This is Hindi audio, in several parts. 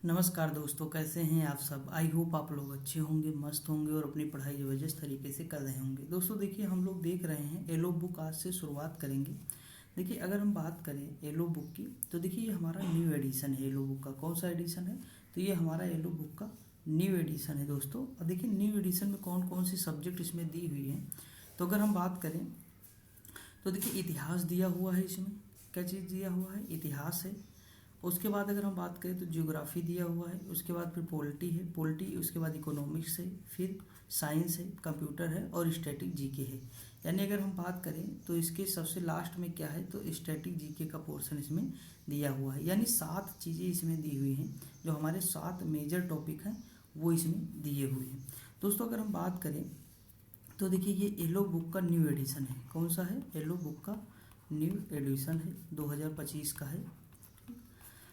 नमस्कार दोस्तों, कैसे हैं आप सब। आई होप आप लोग अच्छे होंगे, मस्त होंगे और अपनी पढ़ाई जबरदस्त तरीके से कर रहे होंगे। दोस्तों देखिए, हम लोग देख रहे हैं एलो बुक आज से शुरुआत करेंगे। देखिए, अगर हम बात करें एलो बुक की तो देखिए ये हमारा न्यू एडिशन है एलो बुक का। कौन सा एडिशन है? तो ये हमारा एलो बुक का न्यू एडिशन है दोस्तों। और देखिए न्यू एडिशन में कौन कौन सी सब्जेक्ट इसमें दी हुई हैं। तो अगर हम बात करें तो देखिए इतिहास दिया हुआ है इसमें। क्या चीज़ दिया हुआ है? इतिहास है। उसके बाद अगर हम बात करें तो ज्योग्राफी दिया हुआ है। उसके बाद फिर पॉलिटी है, पॉलिटी उसके बाद इकोनॉमिक्स है, फिर साइंस है, कंप्यूटर है और स्टैटिक जीके है। यानी अगर हम बात करें तो इसके सबसे लास्ट में क्या है, तो स्टैटिक जीके का पोर्शन इसमें दिया हुआ है। यानी 7 चीज़ें इसमें दी हुई हैं, जो हमारे 7 मेजर टॉपिक हैं वो इसमें दिए हुए हैं। दोस्तों अगर हम बात करें तो देखिए ये येलो बुक का न्यू एडिशन है। कौन सा है? येलो बुक का न्यू एडिशन है, 2025 का है।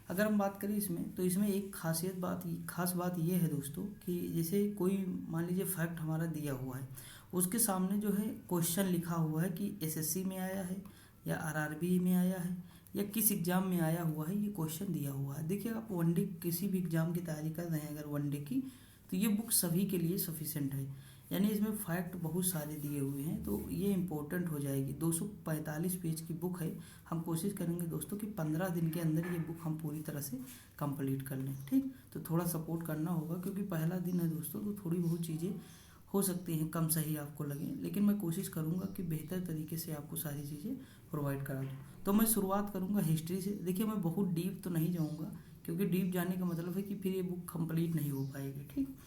अगर हम बात करें इसमें तो इसमें एक खास बात ये है दोस्तों कि जैसे कोई मान लीजिए फैक्ट हमारा दिया हुआ है, उसके सामने जो है क्वेश्चन लिखा हुआ है कि एसएससी में आया है या आरआरबी में आया है या किस एग्ज़ाम में आया हुआ है, ये क्वेश्चन दिया हुआ है। देखिए आप वनडे किसी भी एग्ज़ाम की तैयारी कर रहे हैं अगर वनडे की, तो ये बुक सभी के लिए सफिशेंट है। यानी इसमें फैक्ट बहुत सारे दिए हुए हैं, तो ये इंपॉर्टेंट हो जाएगी। 245 पेज की बुक है। हम कोशिश करेंगे दोस्तों कि 15 दिन के अंदर ये बुक हम पूरी तरह से कंप्लीट कर लें। ठीक, तो थोड़ा सपोर्ट करना होगा क्योंकि पहला दिन है दोस्तों, तो थोड़ी बहुत चीज़ें हो सकती हैं कम सही आपको लगे, लेकिन मैं कोशिश करूँगा कि बेहतर तरीके से आपको सारी चीज़ें प्रोवाइड करा दूँ। तो मैं शुरुआत करूँगा हिस्ट्री से। देखिए मैं बहुत डीप तो नहीं जाऊँगा क्योंकि डीप जाने का मतलब है कि फिर ये बुक कंप्लीट नहीं हो पाएगी। ठीक,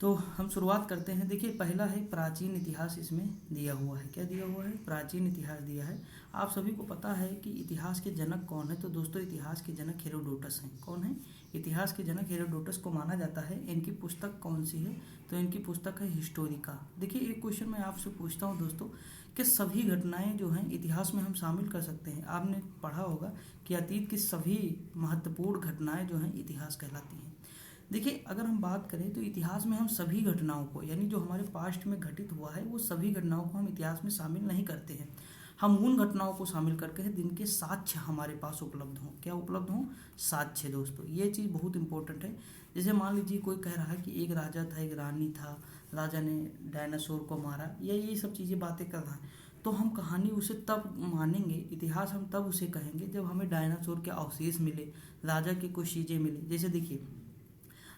तो हम शुरुआत करते हैं। देखिए पहला है प्राचीन इतिहास, इसमें दिया हुआ है। क्या दिया हुआ है? प्राचीन इतिहास दिया है। आप सभी को पता है कि इतिहास के जनक कौन है, तो दोस्तों इतिहास के जनक हेरोडोटस हैं। कौन है? इतिहास के जनक हेरोडोटस को माना जाता है। इनकी पुस्तक कौन सी है? तो इनकी पुस्तक है हिस्टोरिका। देखिए एक क्वेश्चन मैं आपसे पूछता हूँ दोस्तों कि सभी घटनाएं जो हैं इतिहास में हम शामिल कर सकते हैं। आपने पढ़ा होगा कि अतीत की सभी महत्वपूर्ण घटनाएं जो हैं इतिहास कहलाती हैं। देखिए अगर हम बात करें तो इतिहास में हम सभी घटनाओं को, यानी जो हमारे पास्ट में घटित हुआ है वो सभी घटनाओं को हम इतिहास में शामिल नहीं करते हैं। हम उन घटनाओं को शामिल करके हैं जिनके साक्ष्य हमारे पास उपलब्ध हों। क्या उपलब्ध हों? साक्ष्य। दोस्तों ये चीज़ बहुत इंपॉर्टेंट है। जैसे मान लीजिए कोई कह रहा है कि एक राजा था, एक रानी था, राजा ने डायनासोर को मारा, या ये सब चीज़ें बातें कर रहा है, तो हम कहानी उसे तब मानेंगे, इतिहास हम तब उसे कहेंगे जब हमें डायनासोर के अवशेष मिले, राजा की कुछ चीज़ें मिले। जैसे देखिए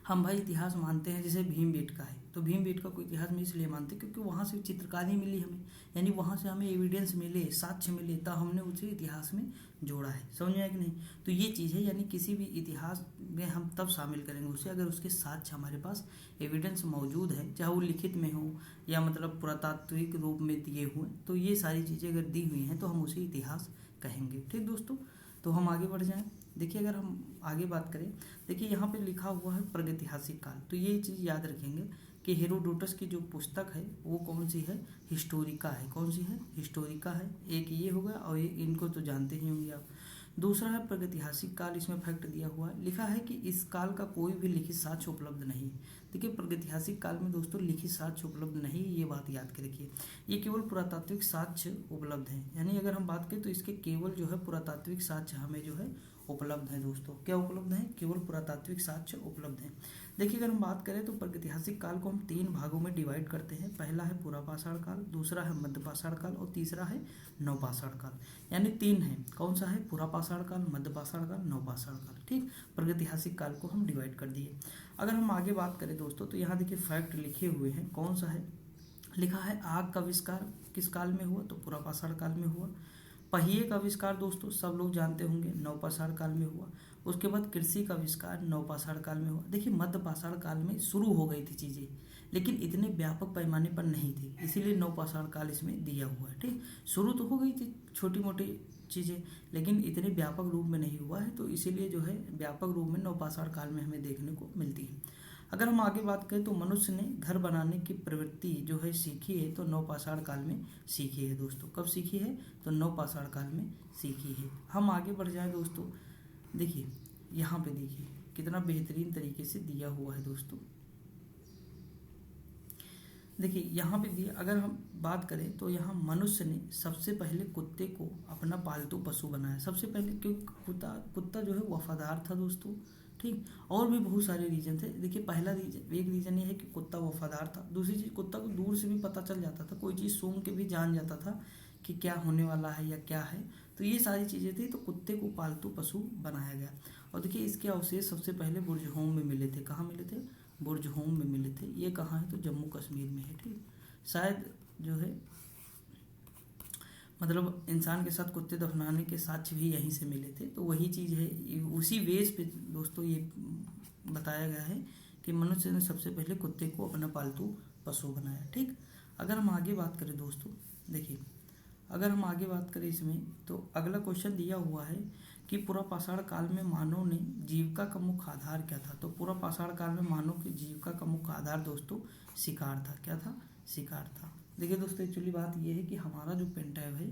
हम भाई इतिहास मानते हैं, जैसे भीमबेटका है, तो भीमबेटका को इतिहास में इसलिए मानते हैं क्योंकि वहाँ से चित्रकारी मिली हमें, यानी वहाँ से हमें एविडेंस मिले, साक्ष्य मिले, तब हमने उसे इतिहास में जोड़ा है। समझ में आया कि नहीं? तो ये चीज़ है, यानी किसी भी इतिहास में हम तब शामिल करेंगे उसे अगर उसके साक्ष्य हमारे पास एविडेंस मौजूद है, चाहे वो लिखित में हो या मतलब पुरातात्विक रूप में दिए हुए। तो ये सारी चीज़ें अगर दी हुई हैं तो हम उसे इतिहास कहेंगे। ठीक दोस्तों, तो हम आगे बढ़ जाएं। देखिए अगर हम आगे बात करें, देखिए यहाँ पे लिखा हुआ है प्रागैतिहासिक काल, तो ये चीज़ याद रखेंगे कि हेरोडोटस की जो पुस्तक है वो कौन सी है? हिस्टोरिका है। कौन सी है? हिस्टोरिका है। एक ये होगा और ये इनको तो जानते ही होंगे आप। दूसरा है प्रागैतिहासिक काल, इसमें फैक्ट दिया हुआ है, लिखा है कि इस काल का कोई भी लिखित साक्ष्य उपलब्ध नहीं है। देखिए प्रागैतिहासिक काल में दोस्तों लिखित साक्ष्य उपलब्ध नहीं, ये बात याद के रखिए। ये केवल पुरातात्विक साक्ष्य उपलब्ध हैं। यानी अगर हम बात करें तो इसके केवल जो है पुरातात्विक साक्ष्य हमें जो है उपलब्ध है। दोस्तों क्या उपलब्ध है? केवल पुरातात्विक साक्ष्य उपलब्ध है। देखिए अगर हम बात करें तो प्रागैतिहासिक काल को हम 3 भागों में डिवाइड करते हैं। पहला है पुरापाषाण काल, दूसरा है मध्यपाषाण काल और तीसरा है नवपाषाण काल। यानी 3 है। कौन सा है? पुरापाषाण काल, मध्यपाषाण काल, नवपाषाण काल। ठीक, प्रागैतिहासिक काल को हम डिवाइड कर दिए। अगर हम आगे बात करें दोस्तों तो यहाँ देखिए फैक्ट लिखे हुए हैं। कौन सा है? लिखा है आग का आविष्कार किस काल में हुआ? तो पुरापाषाण काल में हुआ। पहिए का आविष्कार दोस्तों सब लोग जानते होंगे, नवपाषाण काल में हुआ। उसके बाद कृषि का आविष्कार नवपाषाण काल में हुआ। देखिए मध्यपाषाण काल में शुरू हो गई थी चीज़ें, लेकिन इतने व्यापक पैमाने पर नहीं थी, इसीलिए नवपाषाण काल इसमें दिया हुआ है। ठीक, शुरू तो हो गई थी छोटी मोटी चीज़ें, लेकिन इतने व्यापक रूप में नहीं हुआ है, तो इसीलिए जो है व्यापक रूप में नवपाषाण काल में हमें देखने को मिलती है। अगर हम आगे बात करें तो मनुष्य ने घर बनाने की प्रवृत्ति जो है सीखी है तो नवपाषाण काल में सीखी है। दोस्तों कब सीखी है? तो नवपाषाण काल में सीखी है। हम आगे बढ़ जाएं दोस्तों। देखिए यहाँ पे देखिए कितना बेहतरीन तरीके से दिया हुआ है दोस्तों। देखिए यहाँ पे दिया, अगर हम बात करें तो यहाँ मनुष्य ने सबसे पहले कुत्ते को अपना पालतू पशु बनाया। सबसे पहले क्योंकि कुत्ता जो है वफादार था दोस्तों, ठीक। और भी बहुत सारे रीजन थे। देखिए पहला रीजन, एक रीजन ये है कि कुत्ता वफादार था। दूसरी चीज़, कुत्ता को दूर से भी पता चल जाता था, कोई चीज़ सूंघ के भी जान जाता था कि क्या होने वाला है या क्या है। तो ये सारी चीज़ें थी, तो कुत्ते को पालतू पशु बनाया गया। और देखिए इसके अवशेष सबसे पहले बुर्जहोम में मिले थे। कहाँ मिले थे? बुर्जहोम में मिले थे। ये कहाँ है? तो जम्मू कश्मीर में है। ठीक, शायद जो है मतलब इंसान के साथ कुत्ते दफनाने के साक्ष्य भी यहीं से मिले थे। तो वही चीज़ है, उसी वेज पे दोस्तों ये बताया गया है कि मनुष्य ने सबसे पहले कुत्ते को अपना पालतू पशु बनाया। ठीक, अगर हम आगे बात करें दोस्तों, देखिए अगर हम आगे बात करें इसमें, तो अगला क्वेश्चन दिया हुआ है कि पूरा पाषाण काल में मानव ने जीविका का मुख्य आधार क्या था? तो पूरा पाषाण काल में मानव की जीविका का मुख्य आधार दोस्तों शिकार था। क्या था? शिकार था। देखिए दोस्तों एक्चुअली बात यह है कि हमारा जो पेन ड्राइव है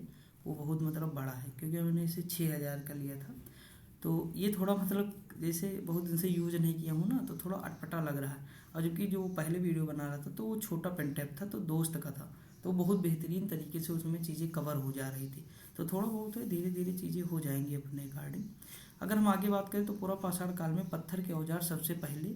वो बहुत मतलब बड़ा है, क्योंकि हमने इसे 6000 का लिया था। तो ये थोड़ा मतलब जैसे बहुत दिन से यूज नहीं किया हूँ ना, तो थोड़ा अटपटा लग रहा है। और जबकि जो पहले वीडियो बना रहा था तो वो छोटा पेन ड्राइव था, तो दोस्त का था, तो बहुत बेहतरीन तरीके से उसमें चीज़ें कवर हो जा रही थी। तो थोड़ा बहुत है, धीरे धीरे चीज़ें हो जाएंगी अपने अकॉर्डिंग। अगर हम आगे बात करें तो पूरा पाषाण काल में पत्थर के औजार सबसे पहले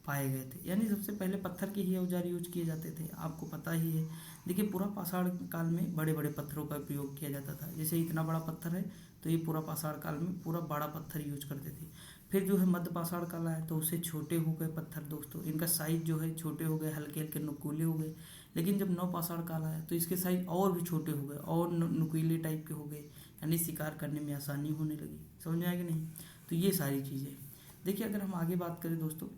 पाए गए थे, यानी सबसे पहले पत्थर के ही औजार यूज किए जाते थे, आपको पता ही है। देखिए पूरा पाषाण काल में बड़े बड़े पत्थरों का उपयोग किया जाता था। जैसे इतना बड़ा पत्थर है तो ये पूरा पाषाण काल में पूरा बड़ा पत्थर यूज करते थे। फिर जो है मध्य पाषाण काल आया तो उससे छोटे हो गए पत्थर दोस्तों, इनका साइज जो है छोटे हो गए, हल्के हल्के नुकीले हो गए। लेकिन जब नव पाषाण काल आया तो इसके साइज और भी छोटे हो गए और नुकीले टाइप के हो गए, यानी शिकार करने में आसानी होने लगी। समझ में आया कि नहीं? तो ये सारी चीज़ें। देखिए अगर हम आगे बात करें दोस्तों,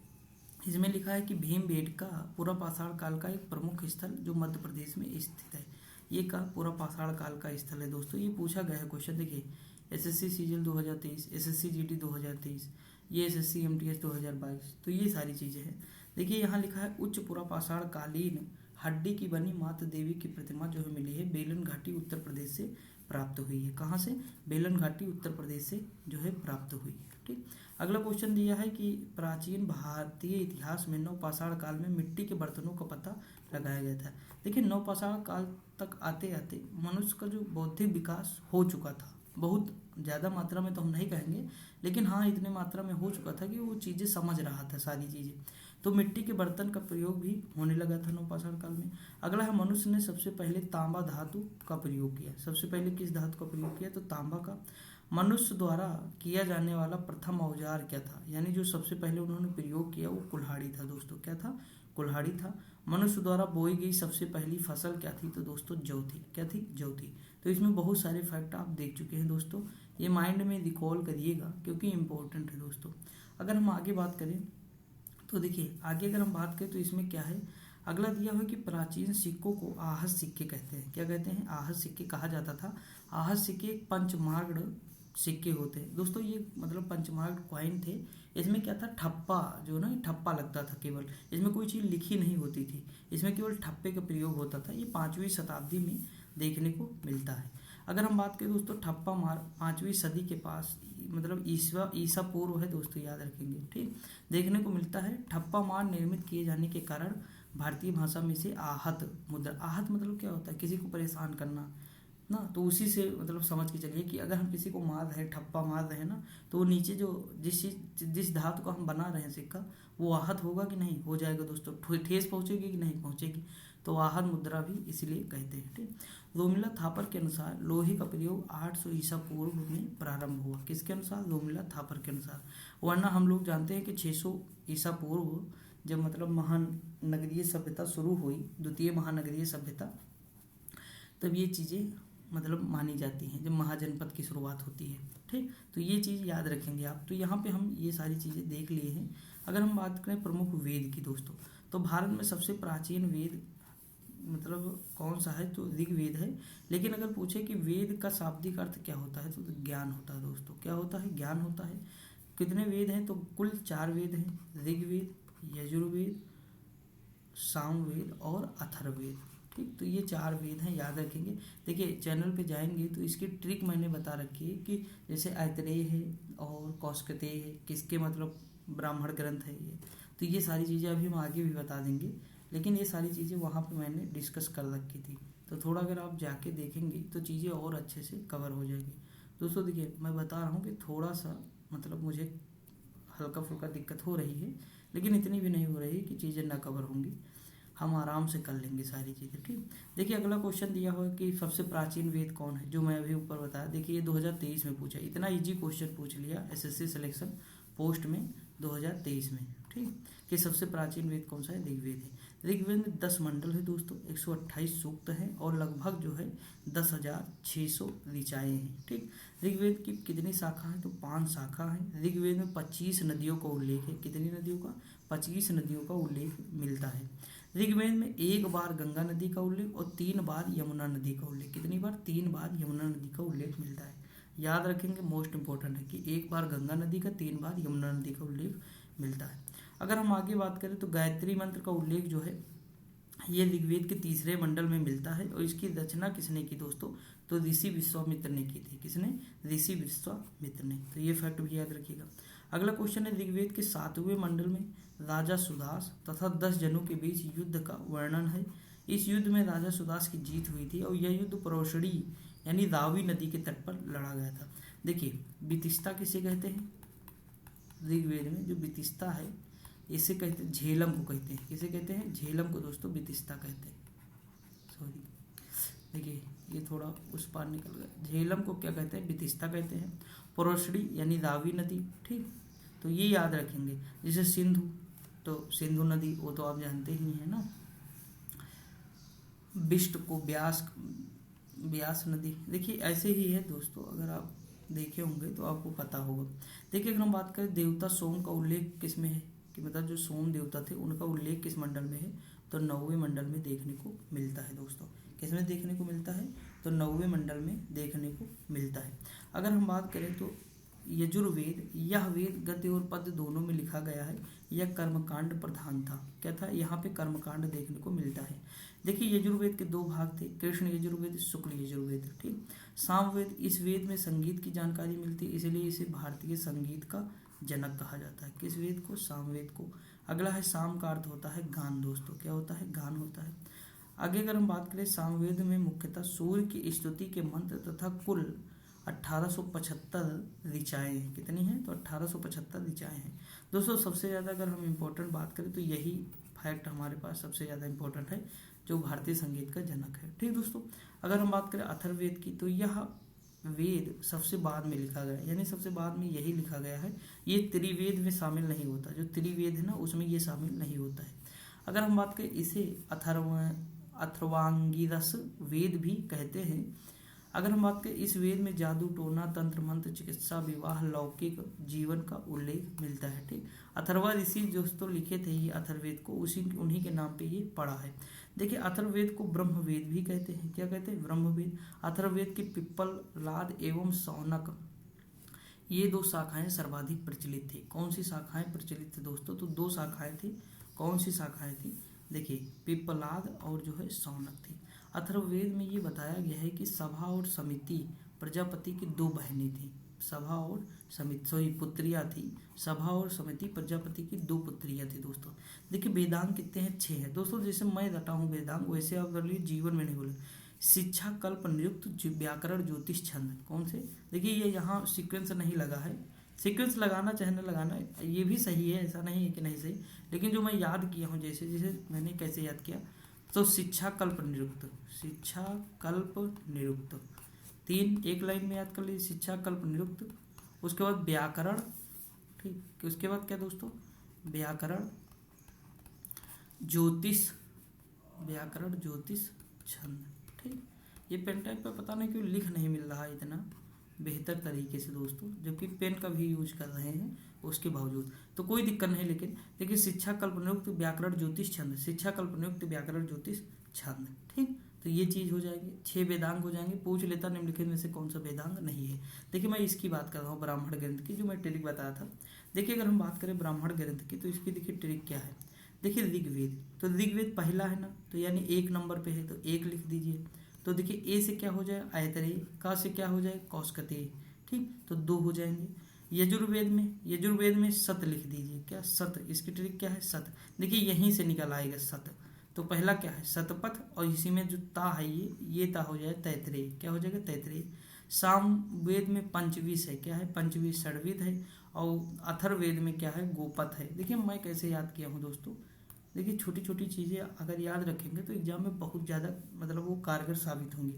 इसमें लिखा है कि भीमबेटका पूरा पाषाण काल का एक प्रमुख स्थल जो मध्य प्रदेश में स्थित है। ये का पूरा पाषाण काल का स्थल है दोस्तों। ये पूछा गया है क्वेश्चन। देखिए एसएससी सीजीएल 2023, एसएससी जीडी 2023, ये एसएससी एमटीएस 2022। तो ये सारी चीज़ें हैं। देखिए यहाँ लिखा है उच्च पूरा पाषाण कालीन हड्डी की बनी माता देवी की प्रतिमा जो है मिली है बेलन घाटी उत्तर प्रदेश से प्राप्त हुई है। कहाँ से? बेलन घाटी उत्तर प्रदेश से जो है प्राप्त हुई है। ठीक, अगला क्वेश्चन दिया है कि प्राचीन भारतीय इतिहास में नवपाषाण काल में मिट्टी के बर्तनों का पता लगाया गया था। देखिए नवपाषाण काल तक आते आते मनुष्य का जो बौद्धिक विकास हो चुका था, बहुत ज़्यादा मात्रा में तो हम नहीं कहेंगे, लेकिन हाँ इतने मात्रा में हो चुका था कि वो चीज़ें समझ रहा था सारी चीज़ें। तो मिट्टी के बर्तन का प्रयोग भी होने लगा था नवपाषाण काल में। अगला है मनुष्य ने सबसे पहले तांबा धातु का प्रयोग किया। सबसे पहले किस धातु का प्रयोग किया? तो तांबा का। मनुष्य द्वारा किया जाने वाला प्रथम औजार क्या था? यानी जो सबसे पहले उन्होंने प्रयोग किया वो कुल्हाड़ी था दोस्तों। क्या था? कुल्हाड़ी था। मनुष्य द्वारा बोई गई सबसे पहली फसल क्या थी? तो दोस्तों जौ थी। क्या थी? जौ थी। तो इसमें बहुत सारे फैक्ट आप देख चुके हैं दोस्तों, ये माइंड में रिकॉल करिएगा क्योंकि इम्पोर्टेंट है दोस्तों। अगर हम आगे बात करें तो देखिए आगे अगर हम बात करें तो इसमें क्या है, अगला दिया हुआ कि प्राचीन सिक्कों को आहत सिक्के कहते हैं। क्या कहते हैं? आहत सिक्के कहा जाता था। आहत सिक्के पंचमार्ग सिक्के होते हैं दोस्तों। ये मतलब पंचमार्ग कॉइन थे। इसमें क्या था? ठप्पा, जो ना ठप्पा लगता था केवल, इसमें कोई चीज़ लिखी नहीं होती थी, इसमें केवल ठप्पे का प्रयोग होता था। ये 5वीं शताब्दी में देखने को मिलता है। अगर हम बात करें दोस्तों ठप्पा मार 5वीं सदी के पास, मतलब ईसा पूर्व है दोस्तों, याद रखेंगे। ठीक, देखने को मिलता है। ठप्पा मार निर्मित किए जाने के कारण भारतीय भाषा में से आहत मुद्रा, आहत मतलब क्या होता है? किसी को परेशान करना ना, तो उसी से मतलब समझ के चलिए कि अगर हम किसी को मार रहे हैं, ठप्पा मार रहे हैं ना, तो वो नीचे जो जिस धातु का हम बना रहे हैं सिक्का, वो आहत होगा कि नहीं? हो जाएगा दोस्तों। ठेस पहुंचेगी कि नहीं पहुंचेगी? तो आहत मुद्रा भी इसलिए कहते हैं। ठीक, रोमिला थापर के अनुसार लोहे का प्रयोग 800 ईसा पूर्व में प्रारंभ हुआ। किसके अनुसार? रोमिला थापर के अनुसार। वरना हम लोग जानते हैं कि 600 ईसा पूर्व जब मतलब महानगरीय सभ्यता शुरू हुई, द्वितीय महानगरीय सभ्यता, तब ये चीज़ें मतलब मानी जाती हैं जब महाजनपद की शुरुआत होती है। ठीक, तो ये चीज़ याद रखेंगे आप। तो यहाँ पे हम ये सारी चीज़ें देख लिए हैं। अगर हम बात करें प्रमुख वेद की दोस्तों, तो भारत में सबसे प्राचीन वेद मतलब कौन सा है? तो ऋग्वेद है। लेकिन अगर पूछे कि वेद का शाब्दिक अर्थ क्या होता है, तो ज्ञान होता है दोस्तों। क्या होता है? ज्ञान होता है। कितने वेद हैं? तो कुल 4 वेद हैं, ऋग्वेद, यजुर्वेद, सामवेद और अथर्ववेद। ठीक, तो ये 4 वेद हैं, याद रखेंगे। देखिए चैनल पे जाएंगे तो इसकी ट्रिक मैंने बता रखी है कि जैसे ऐतरेय है और कौशकतेय है, किसके मतलब ब्राह्मण ग्रंथ है ये। तो ये सारी चीज़ें अभी हम आगे भी बता देंगे, लेकिन ये सारी चीज़ें वहाँ पे मैंने डिस्कस कर रखी थी। तो थोड़ा अगर आप जाके देखेंगे तो चीज़ें और अच्छे से कवर हो जाएगी दोस्तों। देखिए मैं बता रहा हूँ कि थोड़ा सा मतलब मुझे हल्का फुल्का दिक्कत हो रही है, लेकिन इतनी भी नहीं हो रही कि चीज़ें ना कवर होंगी, हम आराम से कर लेंगे सारी चीज़ें। ठीक, देखिए अगला क्वेश्चन दिया हुआ है कि सबसे प्राचीन वेद कौन है, जो मैं अभी ऊपर बताया। देखिए ये 2023 में पूछा, इतना इजी क्वेश्चन पूछ लिया एसएससी सिलेक्शन पोस्ट में 2023 में। ठीक, कि सबसे प्राचीन वेद कौन सा है, ऋग्वेद है। ऋग्वेद में 10 मंडल है दोस्तों, 128 सूक्त हैं और लगभग जो है 10,600 ऋचाएँ हैं। ठीक, ऋग्वेद की कितनी शाखा है, तो 5 शाखा है। ऋग्वेद में 25 नदियों का उल्लेख है, कितनी नदियों का, 25 नदियों का उल्लेख मिलता है। ऋग्वेद में 1 बार गंगा नदी का उल्लेख और 3 बार यमुना नदी का उल्लेख, कितनी बार, 3 बार यमुना नदी का उल्लेख मिलता है। याद रखेंगे, मोस्ट इंपॉर्टेंट है कि 1 बार गंगा नदी का, 3 बार यमुना नदी का उल्लेख मिलता है। अगर हम आगे बात करें तो गायत्री मंत्र का उल्लेख जो है ये ऋग्वेद के 3रे मंडल में मिलता है और इसकी रचना किसने की दोस्तों, तो ऋषि विश्वामित्र ने की थी। किसने, ऋषि विश्वामित्र ने। तो ये फैक्ट भी याद रखिएगा। अगला क्वेश्चन है, ऋग्वेद के 7वें मंडल में राजा सुदास तथा 10 जनों के बीच युद्ध का वर्णन है। इस युद्ध में राजा सुदास की जीत हुई थी और यह युद्ध परोशड़ी यानी रावी नदी के तट पर लड़ा गया था। देखिए बितिस्ता किसे कहते हैं, ऋग्वेद में जो बितिस्ता है इसे कहते हैं, झेलम को कहते हैं। किसे कहते हैं, झेलम को दोस्तों बितिस्ता कहते हैं। सॉरी, देखिए ये थोड़ा उस पार निकल गया। झेलम को क्या कहते हैं, बितिस्ता कहते हैं। परोशड़ी यानी रावी नदी। ठीक, तो ये याद रखेंगे। जैसे सिंधु, तो सिंधु नदी वो तो आप जानते ही हैं ना। बिष्ट को ब्यास नदी। देखिए ऐसे ही है दोस्तों, अगर आप देखे होंगे तो आपको पता होगा। देखिए अगर हम बात करें देवता सोम का उल्लेख किस में है, कि मतलब जो सोम देवता थे उनका उल्लेख किस मंडल में है, तो 9वें मंडल में देखने को मिलता है दोस्तों। किसमें देखने को मिलता है, तो 9वें मंडल में देखने को मिलता है। अगर हम बात करें तो यजुर्वेद, यह वेद गद्य और पद्य दोनों में लिखा गया है। यह कर्मकांड प्रधान था। क्या था, यहाँ पे कर्मकांड देखने को मिलता है। देखिए यजुर्वेद के 2 भाग थे, कृष्ण यजुर्वेद, शुक्ल यजुर्वेद। ठीक, सामवेद, इस वेद में संगीत की जानकारी मिलती है, इसलिए इसे भारतीय संगीत का जनक कहा जाता है। किस वेद को, सामवेद को। अगला है साम का अर्थ होता है गान दोस्तों। क्या होता है, गान होता है। आगे अगर हम बात करें, सामवेद में मुख्यतः सूर्य की स्तुति के मंत्र तथा कुल 1875 ऋचाएँ हैं। कितनी हैं, तो 1875 ऋचाएँ हैं दोस्तों। सबसे ज़्यादा अगर हम इम्पोर्टेंट बात करें तो यही फैक्ट हमारे पास सबसे ज़्यादा इम्पोर्टेंट है, जो भारतीय संगीत का जनक है। ठीक दोस्तों, अगर हम बात करें अथर्ववेद की, तो यह वेद सबसे बाद में लिखा गया, यानी सबसे बाद में यही लिखा गया है। ये त्रिवेद में शामिल नहीं होता, जो त्रिवेद है ना उसमें ये शामिल नहीं होता है। अगर हम बात करें, इसे अथर्वांगिरस वेद भी कहते हैं। अगर हम बात करें, इस वेद में जादू टोना तंत्र मंत्र चिकित्सा विवाह लौकिक जीवन का उल्लेख मिलता है। ठीक, अथर्वा ऋषि दोस्तों लिखे थे ये अथर्ववेद को, उन्हीं के नाम पे ये पड़ा है। देखिए अथर्ववेद को ब्रह्मवेद भी कहते हैं। क्या कहते हैं, ब्रह्मवेद। अथर्ववेद की पिप्पल, लाद एवं सौनक ये 2 शाखाएं सर्वाधिक प्रचलित थी। कौन सी शाखाएं प्रचलित थी दोस्तों, तो 2 शाखाएं थी। कौन सी शाखाएं थी, देखिए पिप्पलाद और जो है सौनक थी। अथर्ववेद में ये बताया गया है कि सभा और समिति प्रजापति की 2 बहनें थी। सभा और समिति पुत्रियां थी। सभा और समिति प्रजापति की 2 पुत्रियां थी दोस्तों। देखिए वेदांग कितने हैं, 6 हैं दोस्तों। जैसे मैं रटा हूँ वेदांग, वैसे आप कर लीजिए, जीवन में नहीं बोले। शिक्षा, कल्प, निरुक्त, व्याकरण, ज्योतिष, छंद। कौन से, देखिए ये यहाँ सीक्वेंस नहीं लगा है। सीक्वेंस लगाना चाहे न लगाना ये भी सही है, ऐसा नहीं है कि नहीं सही, लेकिन जो मैं याद किया हूँ, जैसे जैसे मैंने कैसे याद किया, तो शिक्षा, कल्प, निरुक्त, शिक्षा, कल्प, निरुक्त 3 एक लाइन में याद कर लीजिए। शिक्षा, कल्प, निरुक्त, उसके बाद व्याकरण। ठीक, उसके बाद क्या दोस्तों, व्याकरण, ज्योतिष, व्याकरण, ज्योतिष, छंद। ठीक, ये पेन टाइप पर पता नहीं क्यों लिख नहीं मिल रहा है इतना बेहतर तरीके से दोस्तों, जबकि पेन का भी यूज कर रहे हैं उसके बावजूद, तो कोई दिक्कत नहीं। लेकिन देखिए शिक्षा, कल्प, निरुक्त, व्याकरण, ज्योतिष, छंद। शिक्षा, कल्प, निरुक्त, व्याकरण, ज्योतिष, छंद। ठीक, तो ये चीज़ हो जाएगी। 6 वेदांग हो जाएंगे। पूछ लेता निम्नलिखित में से कौन सा वेदांग नहीं है। देखिए मैं इसकी बात कर रहा हूँ ब्राह्मण ग्रंथ की, जो मैं ट्रिक बताया था। देखिए अगर हम बात करें ब्राह्मण ग्रंथ की, तो इसकी देखिए ट्रिक क्या है। देखिए ऋग्वेद, तो ऋग्वेद पहला है ना, तो यानी 1 नंबर पे है, तो 1 लिख दीजिए। तो देखिए ए से क्या हो जाए, आयतरे, का से क्या हो जाए, कौशकते। ठीक, तो 2 हो जाएंगे। यजुर्वेद में सत लिख दीजिए। क्या, सत, इसकी ट्रिक क्या है, सत। देखिए यहीं से निकल आएगा सत। तो पहला क्या है, शतपथ, और इसी में जो ता है ये ता हो जाए तैतरेय। क्या हो जाएगा, तैतरेय। सामवेद में पंचविश है। क्या है, पंचविश षड्विध है। और अथर्ववेद में क्या है, गोपथ है। देखिए मैं कैसे याद किया हूँ दोस्तों, देखिए छोटी छोटी चीज़ें अगर याद रखेंगे तो एग्जाम में बहुत ज़्यादा मतलब वो कारगर साबित होंगी।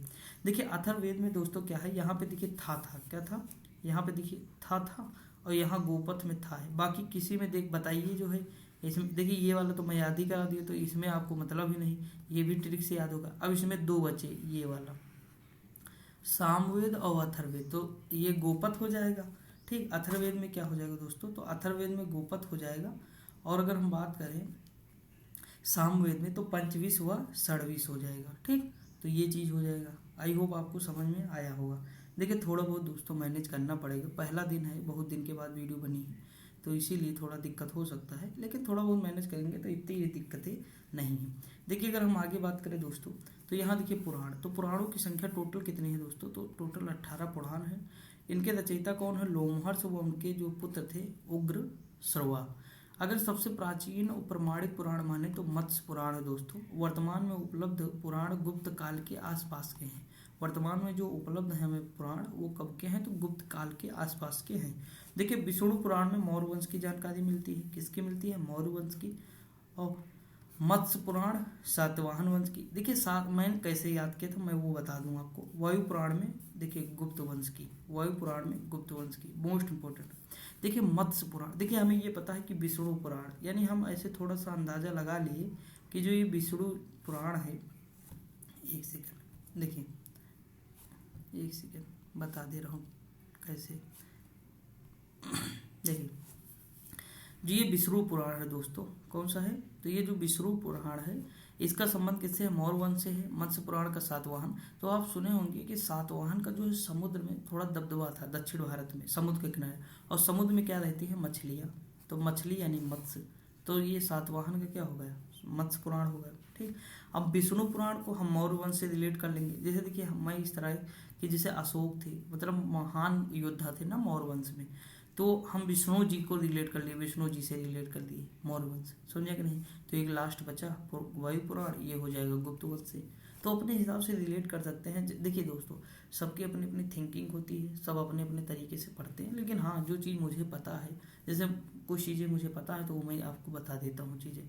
देखिए अथर्ववेद में दोस्तों क्या है, यहाँ पे देखिए था क्या था, यहाँ पे देखिए था और यहाँ गोपथ में था है, बाकी किसी में देख बताइए जो है इसमें। देखिए ये वाला तो मैं याद ही करा दिया, तो इसमें आपको मतलब ही नहीं, ये भी ट्रिक से याद होगा। अब इसमें दो बचे, ये वाला सामवेद और अथर्ववेद, तो ये गोपथ हो जाएगा। ठीक, अथर्ववेद में क्या हो जाएगा दोस्तों, तो अथर्ववेद में गोपथ हो जाएगा। और अगर हम बात करें सामवेद में तो पंचविश व षडविश हो जाएगा। ठीक, तो ये चीज़ हो जाएगा। आई होप आपको समझ में आया होगा। देखिए थोड़ा बहुत दोस्तों मैनेज करना पड़ेगा, पहला दिन है, बहुत दिन के बाद वीडियो बनी है, तो इसीलिए थोड़ा दिक्कत हो सकता है, लेकिन थोड़ा बहुत मैनेज करेंगे तो इतनी ये दिक्कतें नहीं है। देखिए अगर हम आगे बात करें दोस्तों, तो यहाँ देखिए पुराण, तो पुराणों की संख्या टोटल कितनी है दोस्तों, तो टोटल 18 पुराण है। इनके रचयिता कौन है, लोमहर्ष व उनके जो पुत्र थे उग्र श्रवा। अगर सबसे प्राचीन और प्रमाणित पुराण माने तो मत्स्य पुराण है दोस्तों। वर्तमान में उपलब्ध पुराण गुप्त काल के आसपास के हैं। वर्तमान में जो उपलब्ध है हमें पुराण वो कब के हैं, तो गुप्त काल के आसपास के हैं। देखिए विष्णु पुराण में मौर्य वंश की जानकारी मिलती है, किसकी मिलती है, मौर्य वंश की। और मत्स्य पुराण सातवाहन वंश की। देखिए मैंने कैसे याद किया था मैं वो बता दूं आपको। वायु पुराण में देखिए गुप्त वंश की, वायु पुराण में गुप्त वंश की, मोस्ट इंपोर्टेंट। देखिए मत्स्य पुराण, देखिए हमें ये पता है कि विष्णु पुराण, यानी हम ऐसे थोड़ा सा अंदाजा लगा लिए कि जो ये विष्णु पुराण है, एक सेकंड देखिए, एक सेकंड बता दे रहा हूँ कैसे। देखिए जो ये विष्णु पुराण है दोस्तों, कौन सा है, तो ये जो विष्णु पुराण है इसका संबंध किससे है, मौर्य वंश से है। मत्स्य पुराण का सातवाहन, तो आप सुने होंगे कि सातवाहन का जो है समुद्र में थोड़ा दबदबा था, दक्षिण भारत में समुद्र के किनारे, और समुद्र में क्या रहती है, मछलियाँ, तो मछली यानी मत्स्य, तो ये सातवाहन का क्या हो गया, मत्स्य पुराण हो गया। ठीक, अब विष्णु पुराण को हम मौर्य वंश से रिलेट कर लेंगे। जैसे देखिए मैं इस तरह कि जैसे अशोक थे, मतलब महान योद्धा थे ना मौर्य वंश में, तो हम विष्णु जी को रिलेट कर लिए, विष्णु जी से रिलेट कर दिए मौर्य वंश, समझे कि नहीं। तो एक लास्ट बचा वायु पुराण, ये हो जाएगा गुप्त वंश से। तो अपने हिसाब से रिलेट कर सकते हैं। देखिए दोस्तों सबकी अपनी अपनी थिंकिंग होती है, सब अपने अपने तरीके से पढ़ते हैं, लेकिन हाँ जो चीज़ मुझे पता है, जैसे कुछ चीज़ें मुझे पता है तो वो मैं आपको बता देता हूँ चीज़ें।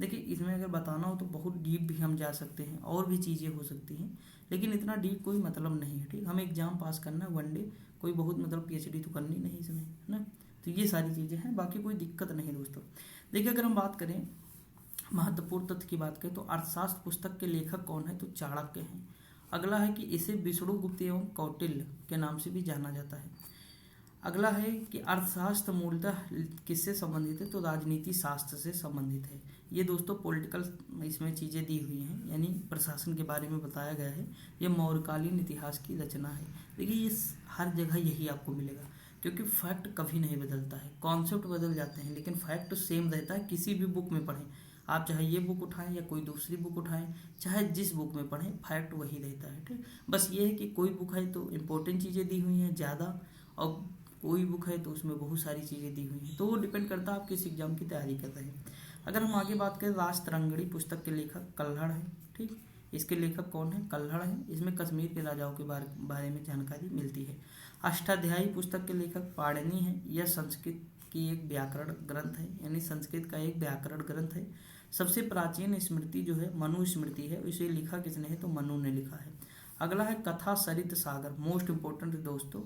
देखिए इसमें अगर बताना हो तो बहुत डीप भी हम जा सकते हैं, और भी चीज़ें हो सकती हैं, लेकिन इतना डीप कोई मतलब नहीं है। ठीक, हमें एग्जाम पास करना है, वनडे, कोई बहुत मतलब पीएचडी तो करनी नहीं इसमें, है ना। तो ये सारी चीज़ें हैं, बाकी कोई दिक्कत नहीं दोस्तों। देखिए अगर हम बात करें महत्वपूर्ण तथ्य की बात करें तो अर्थशास्त्र पुस्तक के लेखक कौन है, तो चाणक्य हैं। अगला है कि इसे विष्णुगुप्त एवं कौटिल्य के नाम से भी जाना जाता है। अगला है कि अर्थशास्त्र मूलतः किससे संबंधित है, तो राजनीति शास्त्र से संबंधित है। ये दोस्तों पॉलिटिकल इसमें चीज़ें दी हुई हैं, यानी प्रशासन के बारे में बताया गया है। ये मौर्यकालीन इतिहास की रचना है। देखिए ये हर जगह यही आपको मिलेगा, क्योंकि फैक्ट कभी नहीं बदलता है, कॉन्सेप्ट बदल जाते हैं लेकिन फैक्ट सेम रहता है। किसी भी बुक में पढ़ें आप, चाहे ये बुक उठाएं या कोई दूसरी बुक उठाएं, चाहे जिस बुक में पढ़ें फैक्ट वही रहता है। ठीक, बस ये है कि कोई बुक है तो इम्पोर्टेंट चीज़ें दी हुई हैं ज़्यादा, और कोई बुक है तो उसमें बहुत सारी चीज़ें दी हुई हैं, तो वो डिपेंड करता है आप किस एग्जाम की तैयारी कर रहे हैं। अगर हम आगे बात करें, राजतरंगिणी पुस्तक के लेखक कल्हड़ है। ठीक, इसके लेखक कौन है, कल्हड़ है। इसमें कश्मीर के राजाओं के बारे में जानकारी मिलती है। अष्टाध्यायी पुस्तक के लेखक पाणिनि है। यह संस्कृत की एक व्याकरण ग्रंथ है, यानी संस्कृत का एक व्याकरण ग्रंथ है। सबसे प्राचीन स्मृति जो है मनु स्मृति है, इसे लिखा किसने है, तो मनु ने लिखा है। अगला है कथा सरित सागर, मोस्ट इंपोर्टेंट दोस्तों।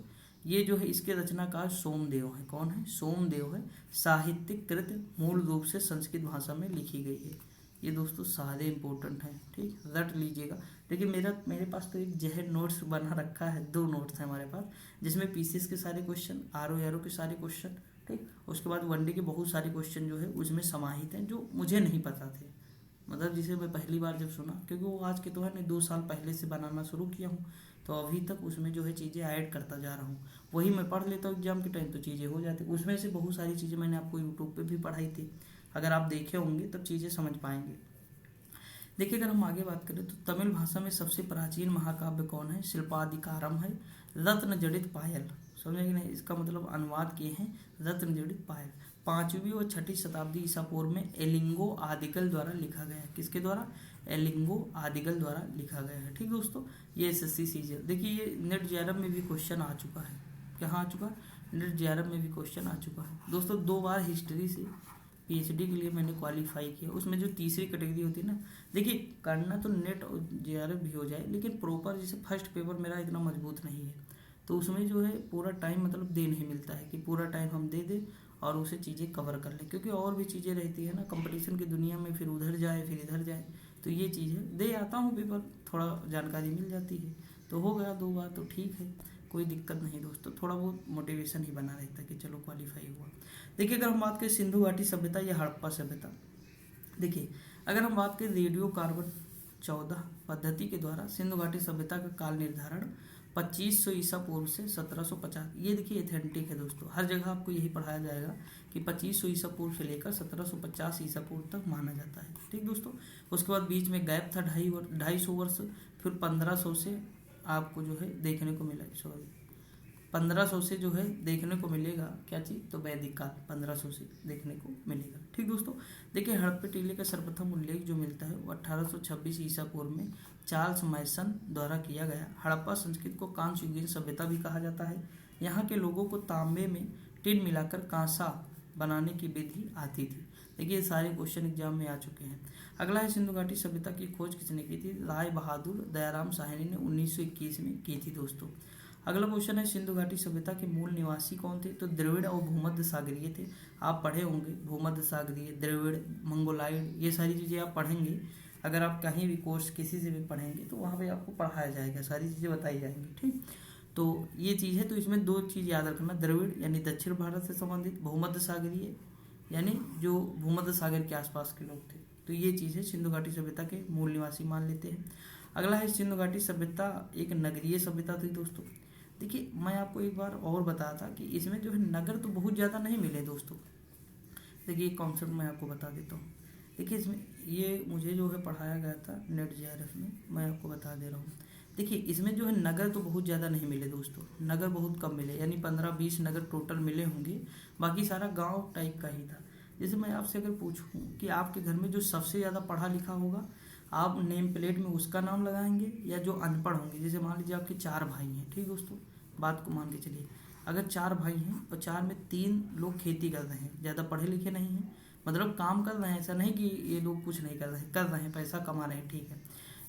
ये जो है इसके रचनाकार सोमदेव है। कौन है, सोमदेव है। साहित्यिक कृत मूल रूप से संस्कृत भाषा में लिखी गई है। ये दोस्तों सारे इंपॉर्टेंट हैं, ठीक, रट लीजिएगा। देखिए मेरे पास तो एक जहर नोट्स बना रखा है, 2 नोट्स हैं हमारे पास, जिसमें पीसीएस के सारे क्वेश्चन, आरओ एरो के सारे क्वेश्चन, ठीक, उसके बाद वनडे के बहुत सारे क्वेश्चन जो है उसमें समाहित हैं, जो मुझे नहीं पता थे, मतलब जिसे मैं पहली बार जब सुना, क्योंकि वो आज के तो है नहीं, 2 साल पहले से बनाना शुरू किया हूँ, तो अभी तक उसमें जो है चीज़ें ऐड करता जा रहा हूँ। वही मैं पढ़ लेता हूँ एग्जाम के टाइम तो चीज़ें हो जाती। उसमें से बहुत सारी चीज़ें मैंने आपको यूट्यूब पे भी पढ़ाई थी, अगर आप देखे होंगे तब चीज़ें समझ पाएंगे। देखिए अगर हम आगे बात करें तो तमिल भाषा में सबसे प्राचीन महाकाव्य कौन है, शिल्पाधिकारम है। रत्न जड़ित पायल, समझे कि नहीं, इसका मतलब अनुवाद किए हैं रत्न जड़ित पायल। 5वीं और 6ठी शताब्दी ईसा पूर्व में एलिंगो आदिगल द्वारा लिखा गया है। किसके द्वारा, एलिंगो आदिगल द्वारा लिखा गया है। ठीक दोस्तों, ये एसएससी सीजीएल, देखिए ये नेट जेआरएफ में भी क्वेश्चन आ चुका है। कहाँ आ चुका, नेट जेआरएफ में भी क्वेश्चन आ चुका है दोस्तों। 2 बार हिस्ट्री से पीएचडी के लिए मैंने क्वालिफाई किया। उसमें जो तीसरी कैटेगरी होती है ना, देखिए करना तो नेट और जेआरएफ भी हो जाए, लेकिन प्रॉपर जैसे फर्स्ट पेपर मेरा इतना मजबूत नहीं है, तो उसमें जो है पूरा टाइम मतलब दे नहीं मिलता है कि पूरा टाइम हम दे दें और उसे चीज़ें कवर कर लें, क्योंकि और भी चीज़ें रहती है ना कंपटीशन की दुनिया में, फिर उधर जाए फिर इधर जाए। तो ये चीज़ है, दे आता हूँ पेपर, थोड़ा जानकारी मिल जाती है, तो हो गया 2 बार तो ठीक है, कोई दिक्कत नहीं दोस्तों। थोड़ा बहुत मोटिवेशन ही बना रहता है कि चलो क्वालिफाई हुआ। देखिए अगर हम बात करें सिंधु घाटी सभ्यता या हड़प्पा सभ्यता, देखिए अगर हम बात करें रेडियो कार्बन 14 पद्धति के द्वारा सिंधु घाटी सभ्यता का काल निर्धारण 2500 ईसा पूर्व से 1750, ये देखिए एथेंटिक है दोस्तों। हर जगह आपको यही पढ़ाया जाएगा कि 2500 ईसा पूर्व से लेकर 1750 ईसा पूर्व तक माना जाता है, ठीक दोस्तों। उसके बाद बीच में गैप था 250 वर्ष, फिर 1500 से आपको जो है देखने को मिला, सॉरी 1500 से जो है देखने को मिलेगा क्या चीज़, तो वैदिक काल 1500 से देखने को मिलेगा, ठीक दोस्तों। देखिए हड़प्पा टीले का सर्वप्रथम उल्लेख जो मिलता है वो 1826 ईसा पूर्व में चार्ल्स मैसन द्वारा किया गया। हड़प्पा संस्कृति को कांस्य युगीन सभ्यता भी कहा जाता है। यहाँ के लोगों को तांबे में टिन मिलाकर कांसा बनाने की विधि आती थी। देखिए सारे क्वेश्चन एग्जाम में आ चुके हैं। अगला है सिंधु घाटी सभ्यता की खोज किसने की थी, राय बहादुर दयाराम साहनी ने 1921 में की थी दोस्तों। अगला क्वेश्चन है सिंधु घाटी सभ्यता के मूल निवासी कौन थे, तो द्रविड़ और भूमध्य सागरीय थे। आप पढ़े होंगे भूमध्य सागरीय, द्रविड़, मंगोलाइड, ये सारी चीज़ें आप पढ़ेंगे। अगर आप कहीं भी कोर्स किसी से भी पढ़ेंगे तो वहाँ पे आपको पढ़ाया जाएगा, सारी चीज़ें बताई जाएंगी, ठीक। तो ये चीज़ है, तो इसमें 2 चीज़ याद रखना, द्रविड़ यानी दक्षिण भारत से संबंधित, भूमध्य सागरीय यानी जो भूमध्य सागर के आसपास के लोग थे। तो ये चीज़ है, सिंधु घाटी सभ्यता के मूल निवासी मान लेते हैं। अगला है सिंधु घाटी सभ्यता एक नगरीय सभ्यता थी दोस्तों। देखिए मैं आपको एक बार और बताया था कि इसमें जो है नगर तो बहुत ज़्यादा नहीं मिले दोस्तों। देखिए एक कॉन्सेप्ट मैं आपको बता देता हूँ। देखिए इसमें ये मुझे जो है पढ़ाया गया था नेट जेआरएफ में, मैं आपको बता दे रहा हूँ। देखिए इसमें जो है नगर तो बहुत ज़्यादा नहीं मिले दोस्तों, नगर बहुत कम मिले, यानी 15-20 नगर टोटल मिले होंगे, बाकी सारा गांव टाइप का ही था। जैसे मैं आपसे अगर पूछूं कि आपके घर में जो सबसे ज़्यादा पढ़ा लिखा होगा, आप नेम प्लेट में उसका नाम लगाएंगे, या जो अनपढ़ होंगे, जैसे मान लीजिए आपके 4 भाई हैं, ठीक दोस्तों, बात को मान के चलिए। अगर 4 भाई हैं और 4 में 3 लोग खेती कर रहे हैं, ज़्यादा पढ़े लिखे नहीं हैं, मतलब काम कर रहे हैं, ऐसा नहीं कि ये लोग कुछ नहीं कर रहे हैं, पैसा कमा रहे हैं, ठीक है।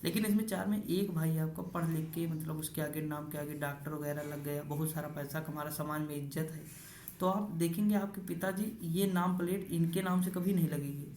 लेकिन इसमें 4 में एक भाई आपका पढ़ लिख के मतलब उसके आगे नाम के आगे डॉक्टर वगैरह लग गया, बहुत सारा पैसा कमा रहा, समाज में इज्जत है, तो आप देखेंगे आपके पिताजी ये नाम प्लेट इनके नाम से कभी नहीं लगेगी,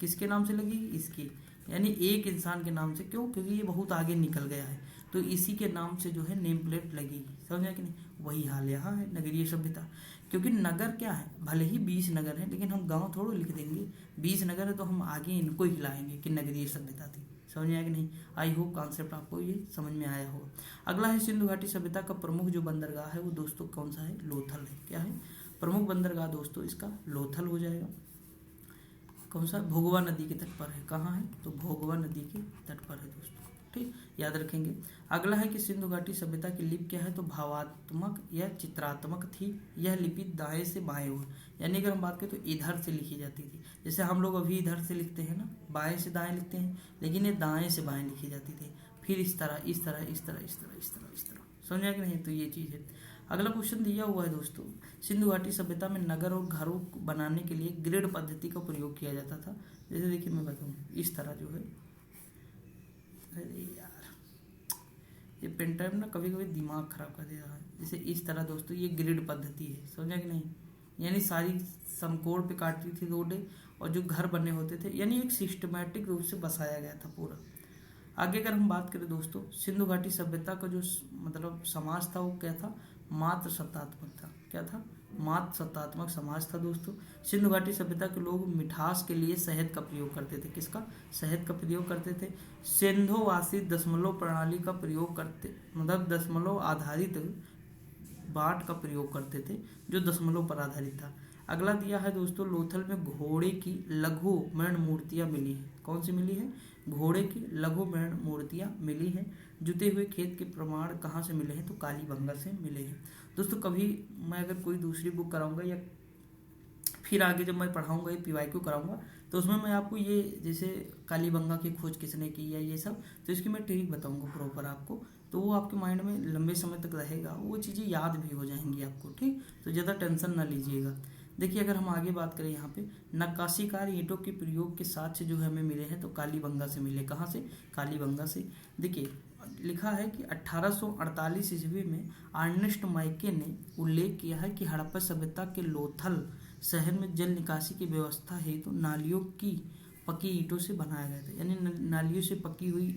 किसके नाम से लगेगी, इसकी, यानी एक इंसान के नाम से। क्यों, क्योंकि ये बहुत आगे निकल गया है, तो इसी के नाम से जो है नेम प्लेट लगेगी, समझा कि नहीं। वही हाल यहाँ है नगरीय सभ्यता, क्योंकि नगर क्या है, भले ही 20 नगर है, लेकिन हम गांव थोड़ो लिख देंगे, 20 नगर है तो हम आगे इनको ही लाएंगे कि नगरीय सभ्यता थी, समझ में आया कि नहीं। आई होप कॉन्सेप्ट आपको ये समझ में आया होगा। अगला है सिंधु घाटी सभ्यता का प्रमुख जो बंदरगाह है वो दोस्तों कौन सा है, लोथल है। क्या है प्रमुख बंदरगाह दोस्तों, इसका लोथल हो जाएगा। कौन सा, भोगवा नदी के तट पर है, कहाँ है, तो भोगवा नदी के तट पर है दोस्तों, ठीक, याद रखेंगे। अगला है कि सिंधु घाटी सभ्यता की लिपि क्या है, तो भावात्मक या चित्रात्मक थी। यह लिपि दाएं से बाएं ओर, यानी अगर हम बात करें तो इधर से लिखी जाती थी, जैसे हम लोग अभी इधर से लिखते हैं ना, बाएं से दाएं लिखते हैं, लेकिन ये दाएं से बाएं लिखी जाती थी, फिर इस तरह इस तरह इस तरह इस तरह इस तरह इस तरह, समझा कि नहीं। तो ये चीज़ है। अगला क्वेश्चन दिया हुआ है दोस्तों, सिंधु घाटी सभ्यता में नगर और घरों बनाने के लिए ग्रिड पद्धति का प्रयोग किया जाता था। जैसे देखिए मैं बताऊँ, इस तरह जो है, अरे यार ये पेन टाइम ना कभी कभी दिमाग खराब कर दे रहा है। जैसे इस तरह दोस्तों ये ग्रिड पद्धति है, समझा कि नहीं, यानी सारी समकोण पे काटती थी रोडें, और जो घर बने होते थे, यानी एक सिस्टमैटिक रूप से बसाया गया था पूरा। आगे अगर हम बात करें दोस्तों, सिंधु घाटी सभ्यता का जो मतलब समाज था वो क्या था, मात्र सत्तात्मक था। क्या था, मात्र सत्तात्मक समाज था दोस्तों। सिंधु घाटी सभ्यता के लोग मिठास के लिए शहद का प्रयोग करते थे। किसका, शहद का प्रयोग करते थे। सिंधुवासी दशमलव प्रणाली का प्रयोग करते, मतलब दशमलव आधारित बाट का प्रयोग करते थे, जो दशमलव पर आधारित था। अगला दिया है दोस्तों, लोथल में घोड़े की लघु मृण मूर्तियां मिली है। कौन सी मिली है, घोड़े की लघु मृण मूर्तियां मिली हैं। जुते हुए खेत के प्रमाण कहाँ से मिले हैं, तो कालीबंगा से मिले हैं। दोस्तों कभी मैं अगर कोई दूसरी बुक कराऊंगा या फिर आगे जब मैं पढ़ाऊंगा, ये PYQ कराऊंगा, तो उसमें मैं आपको ये जैसे कालीबंगा की खोज किसने की या ये सब, तो इसकी मैं ट्रिक बताऊंगा प्रॉपर आपको, तो वो आपके माइंड में लंबे समय तक रहेगा, वो चीज़ें याद भी हो जाएंगी आपको। ठीक, तो ज़्यादा टेंशन ना लीजिएगा। देखिए अगर हम आगे बात करें यहाँ पे, नक्काशीकार ईंटों के प्रयोग के साक्ष्य जो हमें मिले हैं तो कालीबंगा से मिले। कहाँ से? कालीबंगा से। देखिए लिखा है कि 1848 ईस्वी में अर्नेस्ट माइके ने उल्लेख किया है कि हड़प्पा सभ्यता के लोथल शहर में जल निकासी की व्यवस्था हेतु नालियों की पकी ईंटों से बनाया गया था। यानी नालियों से पकी हुई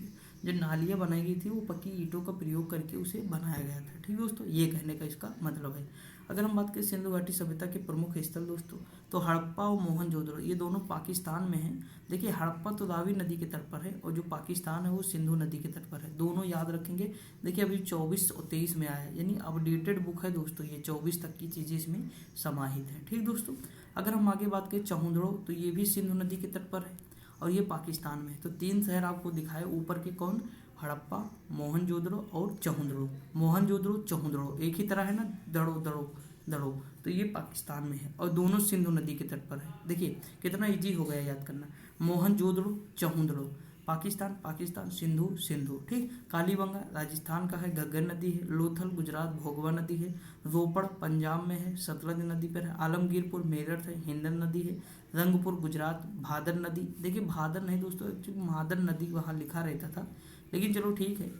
जो नालियाँ बनाई गई थी वो पकी ईंटों का प्रयोग करके उसे बनाया गया था। ठीक दोस्तों, ये कहने का इसका मतलब है। अगर हम बात करें सिंधु घाटी सभ्यता के प्रमुख स्थल दोस्तों, तो हड़प्पा और मोहनजोदड़ो ये दोनों पाकिस्तान में हैं। देखिए हड़प्पा तो रावी नदी के तट पर है और जो पाकिस्तान है वो सिंधु नदी के तट पर है, दोनों याद रखेंगे। देखिए अभी 24 और 23 में आया है, यानी अपडेटेड बुक है दोस्तों, ये 24 तक की चीज़ें इसमें समाहित है। ठीक दोस्तों, अगर हम आगे बात करें चहुंदड़ो, तो ये भी सिंधु नदी के तट पर है और ये पाकिस्तान में है। तो 3 शहर आपको दिखाए ऊपर के, कौन? हड़प्पा, मोहनजोदड़ो और चहुंदड़ो। मोहनजोदड़ो चहुंदड़ो एक ही तरह है ना, दड़ो दड़ो दड़ो, तो ये पाकिस्तान में है और दोनों सिंधु नदी के तट पर है। देखिए कितना इजी हो गया याद करना। मोहनजोदड़ो चहुंदड़ो पाकिस्तान, पाकिस्तान, सिंधु सिंधु। ठीक, कालीबंगा राजस्थान का है, घग्गर नदी है। लोथल गुजरात, भोगवा नदी है। रोपड़ पंजाब में है, सतलज नदी पर है। आलमगीरपुर मेरठ है, हिंदन नदी है। रंगपुर गुजरात, भादर नदी। देखिए भादर नहीं दोस्तों, एक्चुअली भादर नदी वहाँ लिखा रहता था, लेकिन चलो ठीक है,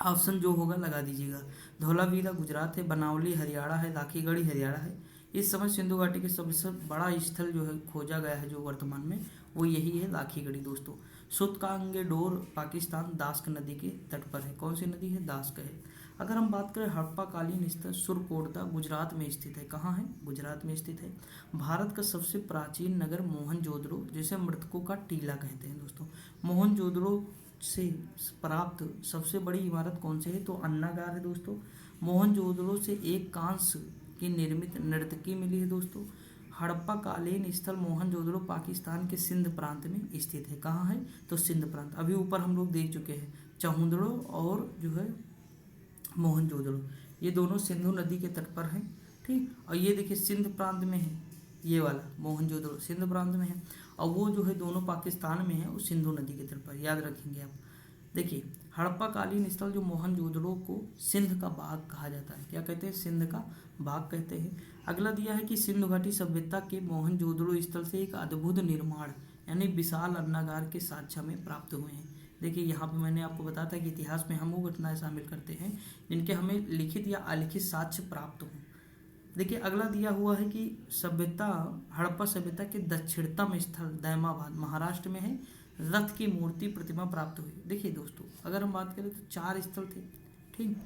ऑप्शन जो होगा लगा दीजिएगा। धौलावीरा गुजरात है। बनावली हरियाणा है। राखीगढ़ी हरियाणा है। इस समय सिंधु घाटी के सबसे बड़ा स्थल जो है खोजा गया है जो वर्तमान में, वो यही है राखीगढ़ी दोस्तों। सुतकांगेडोर पाकिस्तान, दास्क नदी के तट पर है। कौन सी नदी है? दास्क है। अगर हम बात करें हड़प्पा कालीन स्थल सुरकोटदा गुजरात में स्थित है। कहाँ है? गुजरात में स्थित है। भारत का सबसे प्राचीन नगर मोहनजोदड़ो, जिसे मृतकों का टीला कहते हैं दोस्तों। मोहनजोदड़ो से प्राप्त सबसे बड़ी इमारत कौन सी है? तो अन्नागार है दोस्तों। मोहनजोदड़ो से एक कांस्य की निर्मित नर्तकी मिली है दोस्तों। हड़प्पा कालीन स्थल मोहनजोदड़ो पाकिस्तान के सिंध प्रांत में स्थित है। कहाँ है? तो सिंध प्रांत। अभी ऊपर हम लोग देख चुके हैं चहुंदड़ो और जो है मोहनजोदड़ो, ये दोनों सिंधु नदी के तट पर हैं। ठीक, और ये देखिए सिंध प्रांत में है, ये वाला मोहनजोदड़ो सिंध प्रांत में है, और वो जो है दोनों पाकिस्तान में है, वो सिंधु नदी के तट पर, याद रखेंगे आप। देखिए हड़प्पा कालीन स्थल जो मोहनजोदड़ो को सिंध का बाग कहा जाता है। क्या कहते हैं? सिंध का बाग कहते हैं। अगला दिया है कि सिंधु घाटी सभ्यता के मोहनजोदड़ो स्थल से एक अद्भुत निर्माण यानी विशाल अन्नागार के साक्ष्य हमें प्राप्त हुए हैं। देखिए यहाँ पे मैंने आपको बताया था कि इतिहास में हम वो घटनाएं शामिल करते हैं जिनके हमें लिखित या अलिखित साक्ष्य प्राप्त हों। देखिए अगला दिया हुआ है कि सभ्यता हड़प्पा सभ्यता के दक्षिणतम स्थल दैमाबाद महाराष्ट्र में है, रथ की मूर्ति प्रतिमा प्राप्त हुई। देखिए दोस्तों अगर हम बात करें तो 4 स्थल थे। ठीक,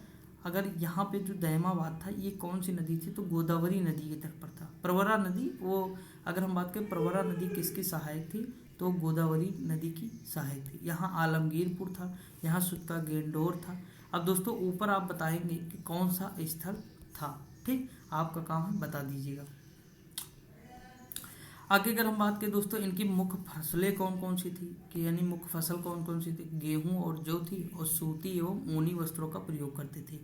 अगर यहाँ पे जो दैमाबाद था ये कौन सी नदी थी? तो गोदावरी नदी के तट पर था। प्रवरा नदी, वो अगर हम बात करें प्रवरा नदी किसकी सहायक थी? तो गोदावरी नदी की सहायक थी। यहाँ आलमगीरपुर था, यहाँ सुत्ता गेंडोर था। अब दोस्तों ऊपर आप बताएंगे कि कौन सा स्थल था। ठीक, आपका काम है बता दीजिएगा। आगे अगर हम बात करें दोस्तों इनकी मुख्य फसलें कौन कौन सी थी, कि यानी मुख्य फसल कौन कौन सी थी? गेहूं और जौ थी, और सूती एवं ऊनी वस्त्रों का प्रयोग करते थे।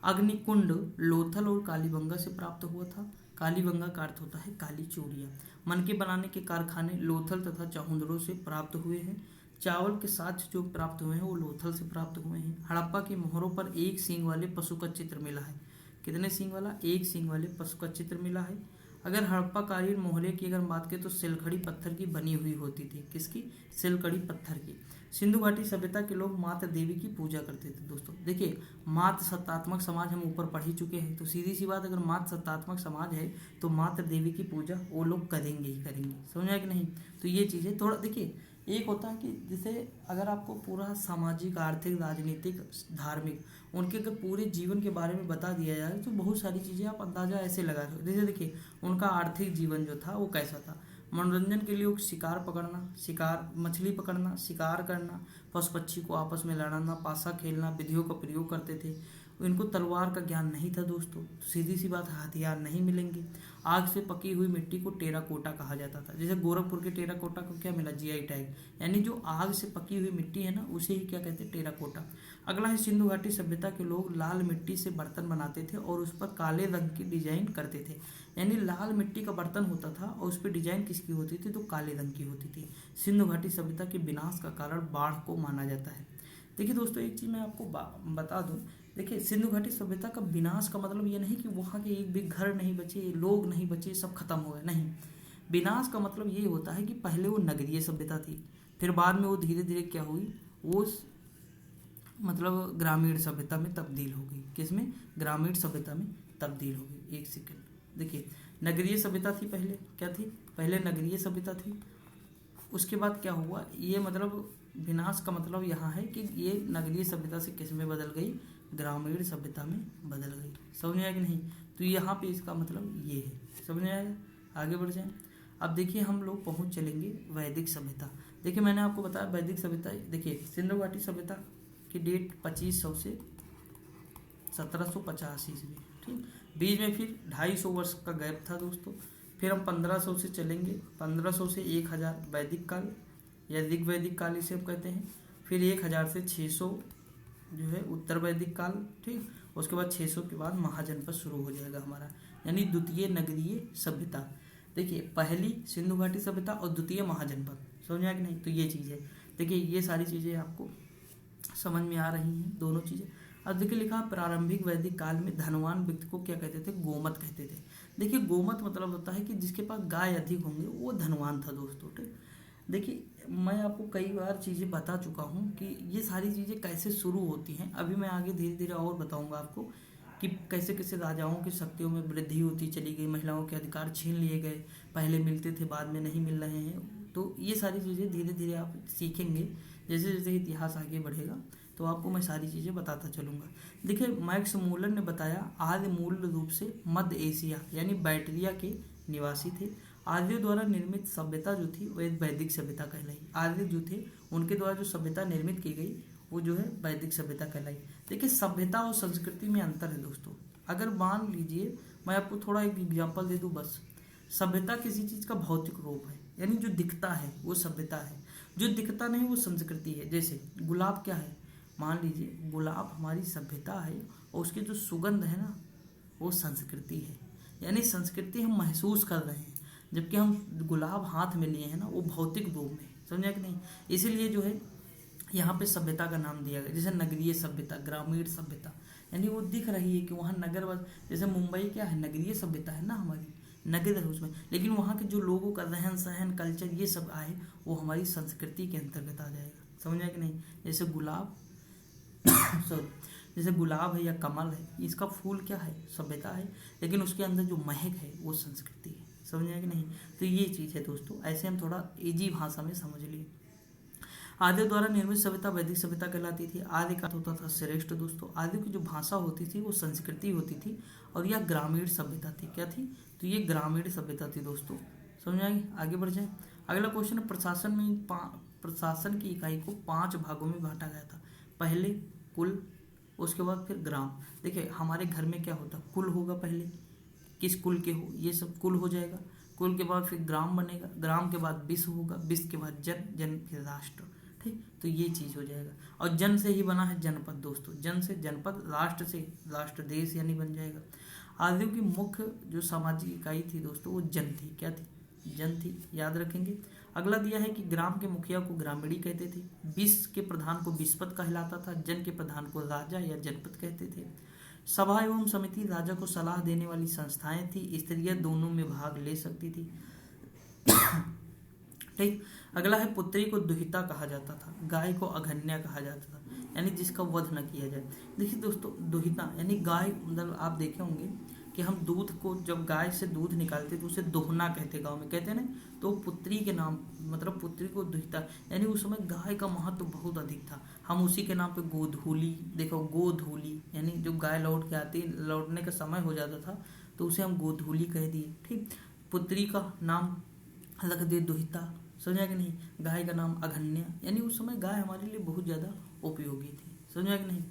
अग्निकुंड लोथल और कालीबंगा से प्राप्त हुआ था। कालीबंगा का अर्थ होता है काली चूड़ियाँ। मनके बनाने के कारखाने लोथल तथा चहुंदड़ो से प्राप्त हुए हैं। चावल के साक्ष्य जो प्राप्त हुए हैं वो लोथल से प्राप्त हुए हैं। हड़प्पा के मोहरों पर एक सींग वाले पशु का चित्र मिला है। कितने सींग वाला? एक सींग वाले पशु का चित्र मिला है। अगर हड़प्पा कालीन मोहरे की अगर बात करें तो सिलखड़ी पत्थर की बनी हुई होती थी। किसकी? सिलखड़ी पत्थर की। सिंधु घाटी सभ्यता के लोग मातृ देवी की पूजा करते थे दोस्तों। देखिए मातृ सत्तात्मक समाज हम ऊपर पढ़ ही चुके हैं, तो सीधी सी बात, अगर मातृ सत्तात्मक समाज है तो मातृ देवी की पूजा वो लोग करेंगे ही करेंगे। समझ आया कि नहीं? तो ये चीज़ें थोड़ा देखिए, एक होता है कि जैसे अगर आपको पूरा सामाजिक, आर्थिक, राजनीतिक, धार्मिक उनके अगर पूरे जीवन के बारे में बता दिया जाए तो बहुत सारी चीज़ें आप अंदाज़ा ऐसे लगा सकते। जैसे देखिए उनका आर्थिक जीवन जो था वो कैसा था। मनोरंजन के लिए वो शिकार पकड़ना, शिकार मछली पकड़ना, शिकार करना, पशु पक्षी को आपस में लड़ाना, पासा खेलना, विधियों का प्रयोग करते थे। इनको तलवार का ज्ञान नहीं था दोस्तों, सीधी सी बात, हथियार नहीं मिलेंगे। आग से पकी हुई मिट्टी को टेराकोटा कहा जाता था। जैसे गोरखपुर के टेराकोटा को क्या मिला, जीआई टैग, यानी जो आग से पकी हुई मिट्टी है ना उसे ही क्या कहते हैं, टेराकोटा। अगला है सिंधु घाटी सभ्यता के लोग लाल मिट्टी से बर्तन बनाते थे और उस पर काले रंग की डिजाइन करते थे। यानी लाल मिट्टी का बर्तन होता था और उस पर डिजाइन किसकी होती थी, तो काले रंग की होती थी। सिंधु घाटी सभ्यता के विनाश का कारण बाढ़ को माना जाता है। देखिए दोस्तों, एक चीज़ मैं आपको बता दूं, देखिए सिंधु घाटी सभ्यता का विनाश का मतलब ये नहीं कि वहाँ के एक भी घर नहीं बचे, लोग नहीं बचे, सब खत्म हो गए, नहीं। विनाश का मतलब ये होता है कि पहले वो नगरीय सभ्यता थी, फिर बाद में वो धीरे धीरे क्या हुई, वो मतलब ग्रामीण सभ्यता में तब्दील हो गई। किसमें, ग्रामीण सभ्यता में तब्दील हो गई। एक सेकंड, देखिए नगरीय सभ्यता थी पहले, क्या थी, पहले नगरीय सभ्यता थी। उसके बाद क्या हुआ, ये मतलब विनाश का मतलब यहाँ है कि ये नगरीय सभ्यता से किस में बदल गई, ग्रामीण सभ्यता में बदल गई। समझ में आया कि नहीं, तो यहाँ पे इसका मतलब ये है। समझ में आएगा, आगे बढ़ जाएं। अब देखिए हम लोग पहुँच चलेंगे वैदिक सभ्यता। देखिए मैंने आपको बताया वैदिक सभ्यता, देखिए सिंधु घाटी सभ्यता की डेट 2500 से 1750 ईस्वी, ठीक। बीच में फिर 250 वर्ष का गैप था दोस्तों। फिर हम 1500 से चलेंगे, 1500 से 1000 वैदिक काल या ऋग वैदिक काल इसे हम कहते हैं। फिर 1000 से 600 जो है उत्तर वैदिक काल, ठीक। उसके बाद 600 के बाद महाजनपद शुरू हो जाएगा हमारा, यानी द्वितीय नगरीय सभ्यता। देखिए पहली सिंधु घाटी सभ्यता और द्वितीय महाजनपद, समझ में आया कि नहीं, तो ये चीज़ है। देखिए ये सारी चीज़ें आपको समझ में आ रही हैं, दोनों चीज़ें। अब देखिए लिखा, प्रारंभिक वैदिक काल में धनवान व्यक्ति को क्या कहते थे, गोमत कहते थे। देखिए गोमत मतलब होता है कि जिसके पास गाय अधिक होंगे वो धनवान था दोस्तों, ठीक। देखिए मैं आपको कई बार चीज़ें बता चुका हूँ कि ये सारी चीज़ें कैसे शुरू होती हैं। अभी मैं आगे धीरे धीरे और बताऊँगा आपको कि कैसे कैसे राजाओं की शक्तियों में वृद्धि होती चली गई, महिलाओं के अधिकार छीन लिए गए, पहले मिलते थे बाद में नहीं मिल रहे हैं। तो ये सारी चीज़ें धीरे धीरे आप सीखेंगे, जैसे जैसे इतिहास आगे बढ़ेगा तो आपको मैं सारी चीज़ें बताता चलूँगा। देखिए मैक्स मूलर ने बताया आर्य मूल रूप से मध्य एशिया यानी बैटरिया के निवासी थे। आर्यों द्वारा निर्मित सभ्यता जो थी वह वैदिक सभ्यता कहलाई। आर्य जो थे उनके द्वारा जो सभ्यता निर्मित की गई वो जो है वैदिक सभ्यता कहलाई। देखिए सभ्यता और संस्कृति में अंतर है दोस्तों। अगर मान लीजिए मैं आपको थोड़ा एक एग्जाम्पल दे दूँ बस। सभ्यता किसी चीज़ का भौतिक रूप है, यानी जो दिखता है वो सभ्यता है, जो दिखता नहीं वो संस्कृति है। जैसे गुलाब क्या है, मान लीजिए गुलाब हमारी सभ्यता है और उसकी जो सुगंध है ना वो संस्कृति है, यानी संस्कृति हम महसूस कर रहे हैं, जबकि हम गुलाब हाथ में लिए हैं ना वो भौतिक रूप में। समझा कि नहीं, इसीलिए जो है यहाँ पे सभ्यता का नाम दिया गया। जैसे नगरीय सभ्यता, ग्रामीण सभ्यता, यानी वो दिख रही है कि वहाँ नगर, जैसे मुंबई क्या है, नगरीय सभ्यता है ना हमारी, नगर है उसमें, लेकिन वहाँ के जो लोगों का रहन सहन, कल्चर, ये सब आए वो हमारी संस्कृति के अंतर्गत आ जाएगा। समझा कि नहीं, जैसे गुलाब सॉरी, जैसे गुलाब है या कमल है, इसका फूल क्या है, सभ्यता है, लेकिन उसके अंदर जो महक है वो संस्कृति है। समझ आया कि नहीं, तो ये चीज़ है दोस्तों। ऐसे हम थोड़ा इजी भाषा में समझ लिए। आर्य द्वारा निर्मित सभ्यता वैदिक सभ्यता कहलाती थी। आर्य का होता था श्रेष्ठ दोस्तों। आर्य की जो भाषा होती थी वो संस्कृति होती थी और यह ग्रामीण सभ्यता थी। क्या थी, तो ये ग्रामीण सभ्यता थी दोस्तों। समझ आएगी, आगे बढ़ जाए। अगला क्वेश्चन है, प्रशासन में प्रशासन की इकाई को 5 भागों में बांटा गया था। पहले कुल, उसके बाद फिर ग्राम। देखिए हमारे घर में क्या होता, कुल होगा, पहले किस कुल के हो, ये सब कुल हो जाएगा। कुल के बाद फिर ग्राम बनेगा, ग्राम के बाद विश्व होगा, विश्व के बाद जन, जन फिर राष्ट्र, ठीक। तो ये चीज़ हो जाएगा। और जन से ही बना है जनपद दोस्तों, जन से जनपद, राष्ट्र से राष्ट्र देश यानी बन जाएगा। आर्यों की मुख्य जो सामाजिक इकाई थी दोस्तों वो जन थी। क्या थी, जन थी, याद रखेंगे। अगला दिया है कि ग्राम के मुखिया को ग्रामीणी कहते थे, विश्व के प्रधान को विस्पत कहलाता था, जन के प्रधान को राजा या जनपद कहते थे। सभा एवं समिति राजा को सलाह देने वाली संस्थाएं थी, स्त्रियां दोनों में भाग ले सकती थी, ठीक। अगला है, पुत्री को दुहिता कहा जाता था, गाय को अघन्या कहा जाता था, यानी जिसका वध न किया जाए। देखिए दोस्तों दुहिता यानी गाय, मतलब आप देखे होंगे कि हम दूध को, जब गाय से दूध निकालते तो उसे दोहना कहते, गाँव में कहते हैं ना, तो पुत्री के नाम, मतलब पुत्री को दुहिता, यानी उस समय गाय का महत्व बहुत अधिक था। हम उसी के नाम पे गोधूली, देखो गोधूली, यानी जो गाय लौट के आती, लौटने का समय हो जाता था तो उसे हम गोधूली कह दिए, ठीक। पुत्री का नाम रख दिए दुहिता। समझा कि नहीं, गाय का नाम अघन्या, यानी उस समय गाय हमारे लिए बहुत ज़्यादा उपयोगी थी। समझा कि नहीं।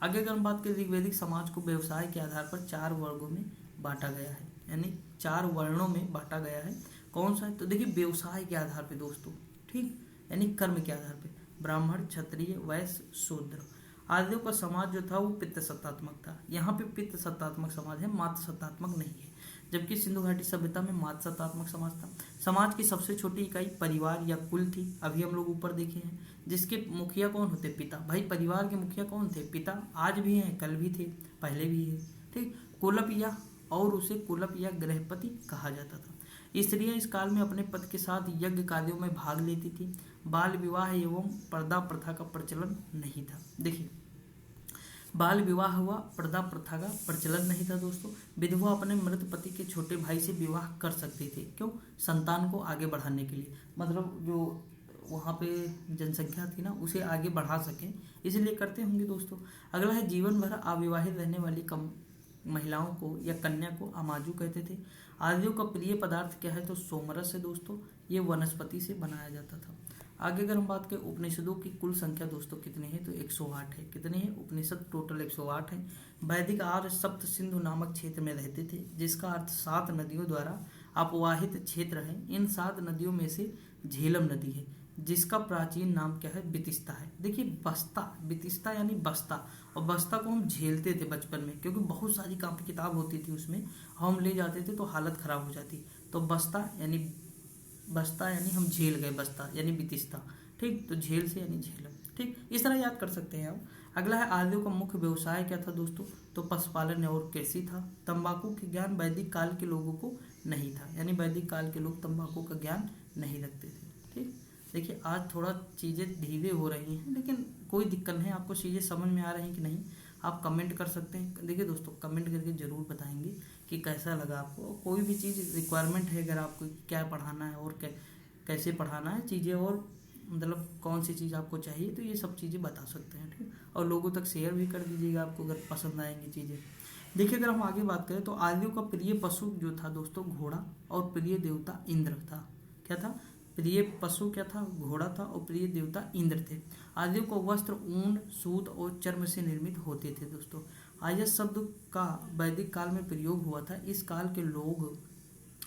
आगे अगर हम बात करें, ऋग्वैदिक समाज को व्यवसाय के आधार पर 4 वर्गों में बांटा गया है, यानी 4 वर्णों में बांटा गया है। कौन सा है? तो देखिए व्यवसाय के आधार पे दोस्तों, ठीक, यानी कर्म के आधार पे, ब्राह्मण, क्षत्रिय, वैश्य, शूद्र। आर्यों का समाज जो था वो पित्त सत्तात्मक था। यहाँ पे पित्त सत्तात्मक समाज है, मात्र सत्तात्मक नहीं है। जबकि सिंधु घाटी सभ्यता में मात्र सत्तात्मक समाज था। समाज की सबसे छोटी इकाई परिवार या कुल थी, अभी हम लोग ऊपर देखे हैं, जिसके मुखिया कौन होते? पिता। भाई परिवार के मुखिया कौन थे? पिता। आज भी हैं, कल भी थे, पहले भी है, ठीक। कुलप या और उसे कुलप या गृहपति कहा जाता था। स्त्रियां इस काल में अपने पति के साथ यज्ञ कार्यों में भाग लेती थी। बाल विवाह एवं पर्दा प्रथा का प्रचलन नहीं था। देखिए बाल विवाह हुआ, पर्दा प्रथा का प्रचलन नहीं था दोस्तों। विधवा अपने मृत पति के छोटे भाई से विवाह कर सकती थी। क्यों? संतान को आगे बढ़ाने के लिए, मतलब जो वहाँ पे जनसंख्या थी ना उसे आगे बढ़ा सकें, इसलिए करते होंगे दोस्तों। अगला है जीवन भर अविवाहित रहने वाली कम महिलाओं को या कन्या को अमाजू कहते थे। आर्यों का प्रिय पदार्थ क्या है? तो सोमरस है दोस्तों, ये वनस्पति से बनाया जाता था। आगे अगर हम बात करें उपनिषदों की कुल संख्या दोस्तों कितनी है? तो 108 है। कितने हैं उपनिषद? टोटल 108 है। वैदिक आर्य सप्त सिंधु नामक क्षेत्र में रहते थे, जिसका अर्थ 7 नदियों द्वारा अपवाहित क्षेत्र है। इन 7 नदियों में से झेलम नदी है, जिसका प्राचीन नाम क्या है? बितिस्ता है। देखिए बस्ता, बितिस्ता यानी बस्ता, और बस्ता को हम झेलते थे बचपन में, क्योंकि बहुत सारी कापी किताब होती थी उसमें, हम ले जाते थे तो हालत खराब हो जाती। तो बस्ता यानी हम झेल गए, बस्ता यानी बितिस्ता, ठीक। तो झेल से यानी झेलम, ठीक, इस तरह याद कर सकते हैं आप। अगला है आर्यों का मुख्य व्यवसाय क्या था दोस्तों? तो पशुपालन और कृषि था। तंबाकू के ज्ञान वैदिक काल के लोगों को नहीं था, यानी वैदिक काल के लोग तंबाकू का ज्ञान नहीं रखते थे, ठीक। देखिए आज थोड़ा चीज़ें धीरे हो रही हैं, लेकिन कोई दिक्कत नहीं। आपको चीज़ें समझ में आ रही हैं कि नहीं, आप कमेंट कर सकते हैं। देखिए दोस्तों कमेंट करके ज़रूर बताएंगे कि कैसा लगा आपको। कोई भी चीज़ रिक्वायरमेंट है अगर आपको, क्या पढ़ाना है और कैसे पढ़ाना है चीज़ें, और मतलब कौन सी चीज़ आपको चाहिए, तो ये सब चीज़ें बता सकते हैं, ठीक। और लोगों तक शेयर भी कर दीजिएगा आपको अगर पसंद आएंगी चीज़ें। देखिए अगर हम आगे बात करें तो आर्यों का प्रिय पशु जो था दोस्तों घोड़ा, और प्रिय देवता इंद्र था। क्या था? प्रिय पशु क्या था? घोड़ा था, और प्रिय देवता इंद्र थे। आर्यों को वस्त्र ऊन, सूत और चर्म से निर्मित होते थे दोस्तों। आर्य शब्द का वैदिक काल में प्रयोग हुआ था। इस काल के लोग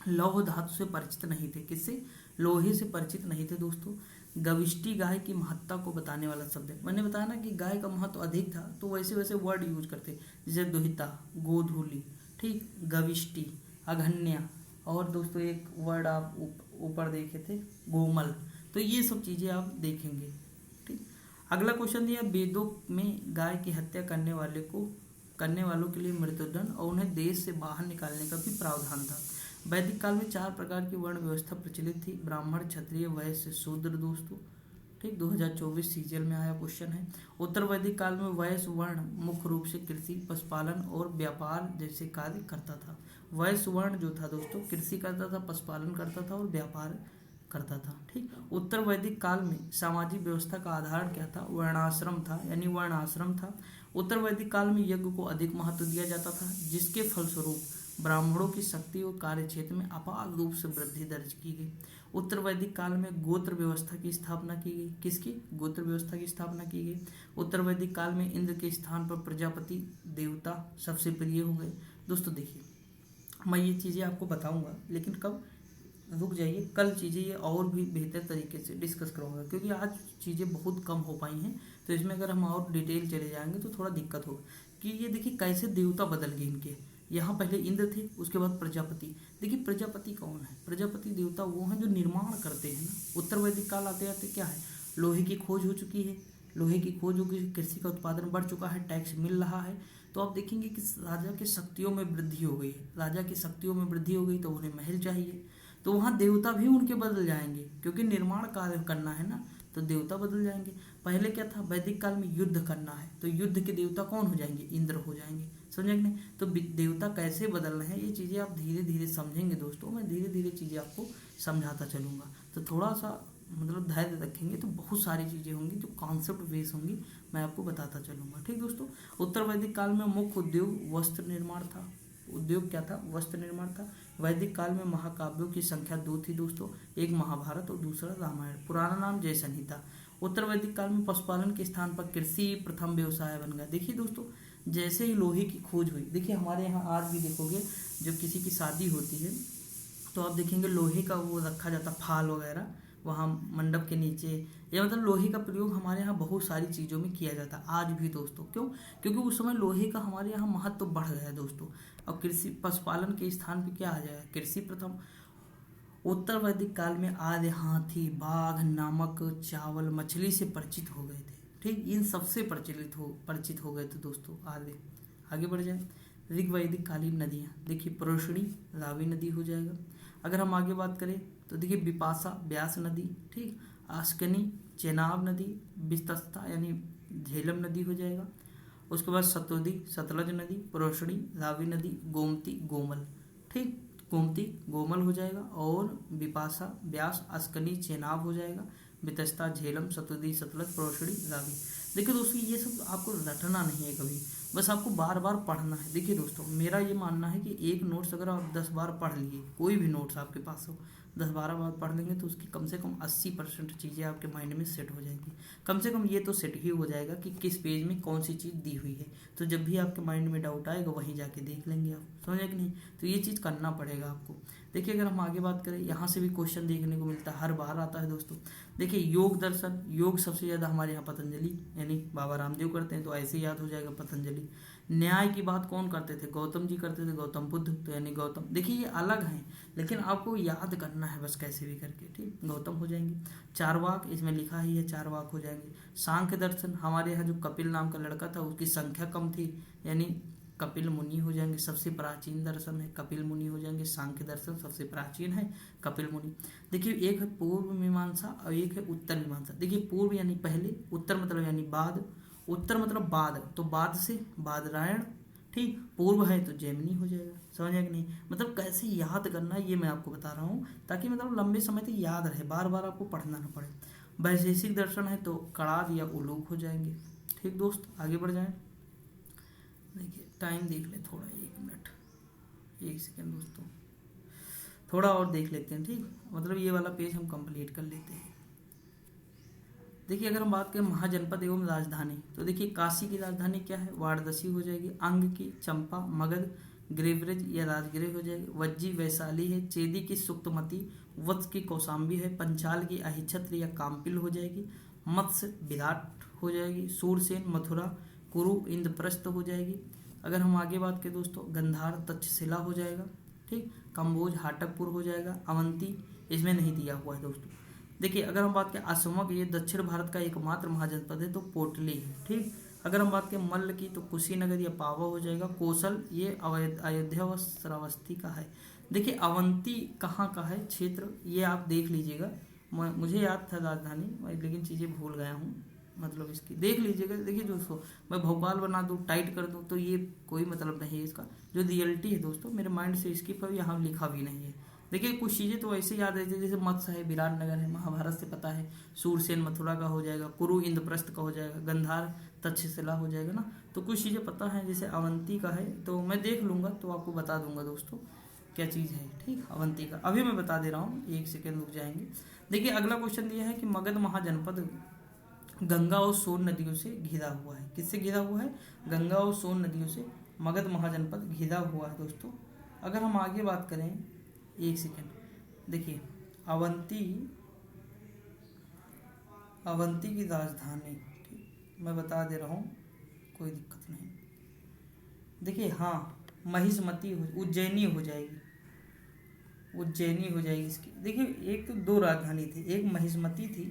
लौह धातु से परिचित नहीं थे। किससे? लोहे से परिचित नहीं थे दोस्तों। गविष्टि गाय की महत्ता को बताने वाला शब्द है। मैंने बताया ना कि गाय का महत्व अधिक था, तो वैसे वैसे वर्ड यूज करते, जैसे दुहिता, गोधूली, ठीक, गविष्टि, अघन्या, और दोस्तों एक वर्ड आप ऊपर देखे थे गोमल। तो ये सब चीजें आप देखेंगे, ठीक। अगला क्वेश्चन दिया, वेदों में गाय की हत्या करने वालों के लिए मृत्युदंड और उन्हें देश से बाहर निकालने का भी प्रावधान था। वैदिक काल में 4 प्रकार की वर्ण व्यवस्था प्रचलित थी, ब्राह्मण, क्षत्रिय, वैश्य, शूद्र दोस्तों, ठीक। 2024 सीजीएल में आया क्वेश्चन है। उत्तर वैदिक काल में वैश्य वर्ण मुख्य रूप से कृषि, पशुपालन और व्यापार जैसे कार्य करता था। वैश्य वर्ण जो था दोस्तों कृषि करता था, पशुपालन करता था और व्यापार करता था, ठीक। उत्तर वैदिक काल में सामाजिक व्यवस्था का आधार क्या था? वर्णाश्रम था, यानी वर्णाश्रम था। उत्तर वैदिक काल में यज्ञ को अधिक महत्व दिया जाता था, जिसके फलस्वरूप ब्राह्मणों की शक्ति और कार्य क्षेत्र में अपार रूप से वृद्धि दर्ज की गई। उत्तर वैदिक काल में गोत्र व्यवस्था की स्थापना की गई। किसकी? गोत्र व्यवस्था की स्थापना की गई। उत्तर वैदिक काल में इंद्र के स्थान पर प्रजापति देवता सबसे प्रिय हो गए। दोस्तों देखिए मैं ये चीज़ें आपको बताऊंगा, लेकिन कब? रुक जाइए, कल चीज़ें ये और भी बेहतर तरीके से डिस्कस करूँगा, क्योंकि आज चीज़ें बहुत कम हो पाई हैं। तो इसमें अगर हम और डिटेल चले जाएंगे तो थोड़ा दिक्कत होगा कि ये देखिए कैसे देवता बदल गए इनके। यहाँ पहले इंद्र थे, उसके बाद प्रजापति। देखिए प्रजापति कौन है? प्रजापति देवता वो हैं जो निर्माण करते हैं ना। उत्तर वैदिक काल आते आते क्या है? लोहे की खोज हो चुकी है, लोहे की खोज हो गई, कृषि का उत्पादन बढ़ चुका है, टैक्स मिल रहा है। तो आप देखेंगे कि राजा की शक्तियों में वृद्धि हो गई है। राजा की शक्तियों में वृद्धि हो गई तो उन्हें महल चाहिए, तो वहाँ देवता भी उनके बदल जाएंगे, क्योंकि निर्माण कार्य करना है ना, तो देवता बदल जाएंगे। पहले क्या था? वैदिक काल में युद्ध करना है, तो युद्ध के देवता कौन हो जाएंगे? इंद्र हो जाएंगे। समझे नहीं? तो देवता कैसे बदल रहे हैं ये चीज़ें आप धीरे धीरे समझेंगे दोस्तों। मैं धीरे धीरे चीज़ें आपको समझाता चलूँगा, तो थोड़ा सा मतलब धैर्य रखेंगे तो बहुत सारी चीज़ें होंगी जो कॉन्सेप्ट बेस होंगी, मैं आपको बताता चलूँगा, ठीक दोस्तों। उत्तर वैदिक काल में मुख्य उद्योग वस्त्र निर्माण था। उद्योग क्या था? वस्त्र निर्माण था। वैदिक काल में महाकाव्यों की संख्या 2 थी दोस्तों, एक महाभारत और दूसरा रामायण, पुराना नाम जय संहिता। उत्तर वैदिक काल में पशुपालन के स्थान पर कृषि प्रथम व्यवसाय बन गया। देखिए दोस्तों जैसे ही लोहे की खोज हुई, देखिए हमारे यहाँ आज भी देखोगे जब किसी की शादी होती है तो आप देखेंगे लोहे का वो रखा जाता फाल वगैरह वहाँ मंडप के नीचे, या मतलब लोहे का प्रयोग हमारे यहाँ बहुत सारी चीज़ों में किया जाता है आज भी दोस्तों। क्यों? क्योंकि उस समय लोहे का हमारे यहाँ महत्व तो बढ़ गया है दोस्तों। अब कृषि पशुपालन के स्थान पे क्या आ जाएगा? कृषि प्रथम। उत्तर वैदिक काल में आदि हाथी, बाघ, नमक, चावल, मछली से परिचित हो गए थे। ठीक, इन सबसे परिचित हो गए थे दोस्तों। आगे बढ़ जाए। ऋग वैदिक कालीन नदियाँ, देखिए प्रोशणी, रावी नदी हो जाएगा। अगर हम आगे बात करें तो देखिए बिपाशा, ब्यास नदी, ठीक, आस्कनी, चेनाब नदी, बिस्तस्ता यानी झेलम नदी हो जाएगा। उसके बाद सतोदी, सतलज नदी, प्रोशणी, रावी नदी, गोमती, गोमल, ठीक, गोमती गोमल हो जाएगा। और बिपाशा, ब्यास, अस्कनी, चेनाब हो जाएगा। बितस्ता, झेलम, सतुदी, सतलज, प्रोशणी, रावी। देखिए दोस्तों ये सब आपको रटना नहीं है कभी, बस आपको बार बार पढ़ना है। देखिए दोस्तों मेरा ये मानना है कि एक नोट्स अगर आप 10 बार पढ़ लिए, कोई भी नोट्स आपके पास हो, 10-12 बार पढ़ लेंगे तो उसकी कम से कम 80% चीज़ें आपके माइंड में सेट हो जाएंगी। कम से कम ये तो सेट ही हो जाएगा कि किस पेज में कौन सी चीज़ दी हुई है। तो जब भी आपके माइंड में डाउट आएगा वहीं जाके देख लेंगे आप, समझे कि नहीं? तो ये चीज़ करना पड़ेगा आपको। देखिए अगर हम आगे बात करें, यहाँ से भी क्वेश्चन देखने को मिलता है, हर बार आता है दोस्तों। देखिए योग दर्शन, योग सबसे ज़्यादा हमारे यहाँ पतंजलि यानी बाबा रामदेव करते हैं, तो ऐसे याद हो जाएगा पतंजलि। न्याय की बात कौन करते थे? गौतम जी करते थे, गौतम बुद्ध, तो यानी गौतम। देखिए ये अलग हैं लेकिन आपको याद करना है बस कैसे भी करके, ठीक, गौतम हो जाएंगे। चारवाक, इसमें लिखा ही है चारवाक हो जाएंगे। सांख्य दर्शन, हमारे यहाँ जो कपिल नाम का लड़का था उसकी संख्या कम थी, यानी कपिल मुनि हो जाएंगे। सबसे प्राचीन दर्शन है कपिल मुनि हो जाएंगे। सांख्य दर्शन सबसे प्राचीन है कपिल मुनि। देखिए एक है पूर्व मीमांसा और एक है उत्तर मीमांसा। देखिए पूर्व यानी पहले, उत्तर मतलब यानी बाद, उत्तर मतलब बाद, तो बाद से बादरायण, ठीक, पूर्व है तो जैमिनी हो जाएगा। समझ कि नहीं? मतलब कैसे याद करना है ये मैं आपको बता रहा हूँ ताकि मतलब लंबे समय तक याद रहे, बार बार आपको पढ़ना ना पड़े। वैशेषिक दर्शन है तो कड़ाद या उलूक हो जाएंगे। ठीक दोस्त, आगे बढ़ जाएं। देखिए टाइम देख ले थोड़ा, 1 मिनट 1 सेकेंड दोस्तों, थोड़ा और देख लेते हैं, ठीक, मतलब ये वाला पेज हम कंप्लीट कर लेते हैं। देखिए अगर हम बात करें महाजनपद एवं राजधानी, तो देखिए काशी की राजधानी क्या है? वाराणसी हो जाएगी। अंग की चंपा, मगध, गिरिव्रज या राजगिर हो जाएगी। वज्जी वैशाली है। चेदी की सुक्तमती, वत्स की कौशाम्बी है। पंचाल की अहिछत्र या काम्पिल हो जाएगी। मत्स्य विराट हो जाएगी। सूरसेन मथुरा, कुरु इंद्रप्रस्थ हो जाएगी। अगर हम आगे बात करें दोस्तों, गंधार तक्षशिला हो जाएगा, ठीक, कंबोज हाटकपुर हो जाएगा। अवंती इसमें नहीं दिया हुआ है दोस्तों। देखिए अगर हम बात करें असमक, ये दक्षिण भारत का एकमात्र महाजनपद है तो पोटली है, ठीक। अगर हम बात करें मल्ल की तो कुशीनगर या पावा हो जाएगा। कौशल ये अयोध्या व श्रावस्ती का है। देखिए अवंती कहाँ का है क्षेत्र, ये आप देख लीजिएगा। मुझे याद था राजधानी लेकिन चीज़ें भूल गया हूँ, मतलब इसकी देख लीजिएगा। देखिए दोस्तों मैं भोपाल बना दूँ, टाइट कर दूँ तो ये कोई मतलब नहीं है इसका। जो रियलिटी है दोस्तों मेरे माइंड से स्किप है, यहाँ लिखा भी नहीं है। देखिए कुछ चीज़ें तो ऐसे याद रहती है जैसे मत्स्य है, विराटनगर है, महाभारत से पता है। सूरसेन मथुरा का हो जाएगा। कुरु इंद्रप्रस्थ का हो जाएगा। गंधार तक्षशिला हो जाएगा ना। तो कुछ चीज़ें पता है, जैसे अवंती का है तो मैं देख लूँगा तो आपको बता दूंगा दोस्तों क्या चीज़ है, ठीक। अवंती का अभी मैं बता दे रहा हूँ, 1 सेकेंड रुक जाएंगे। देखिए अगला क्वेश्चन दिया है कि मगध महाजनपद गंगा और सोन नदियों से घिरा हुआ है। किससे घिरा हुआ है? गंगा और सोन नदियों से मगध महाजनपद घिरा हुआ है दोस्तों। अगर हम आगे बात करें, 1 सेकेंड, देखिए अवंती की राजधानी, ठीक, मैं बता दे रहा हूँ, कोई दिक्कत नहीं। देखिए हाँ, महिष्मती उज्जैनी हो जाएगी, उज्जैनी हो जाएगी इसकी। देखिए एक तो 2 राजधानी थी, एक महिष्मती थी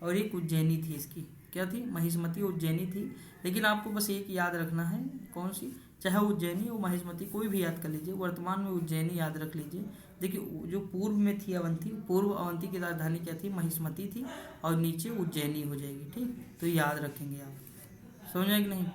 और एक उज्जैनी थी। इसकी क्या थी? महिष्मती उज्जैनी थी। लेकिन आपको बस एक याद रखना है, कौन सी, चाहे उज्जैनी हो महिष्मती कोई भी याद कर लीजिए, वर्तमान में उज्जैनी याद रख लीजिए। देखिए जो पूर्व में थी अवंती, पूर्व अवंती की राजधानी क्या थी? महिष्मती थी और नीचे उज्जैनी हो जाएगी, ठीक। तो याद रखेंगे आप, समझे कि नहीं।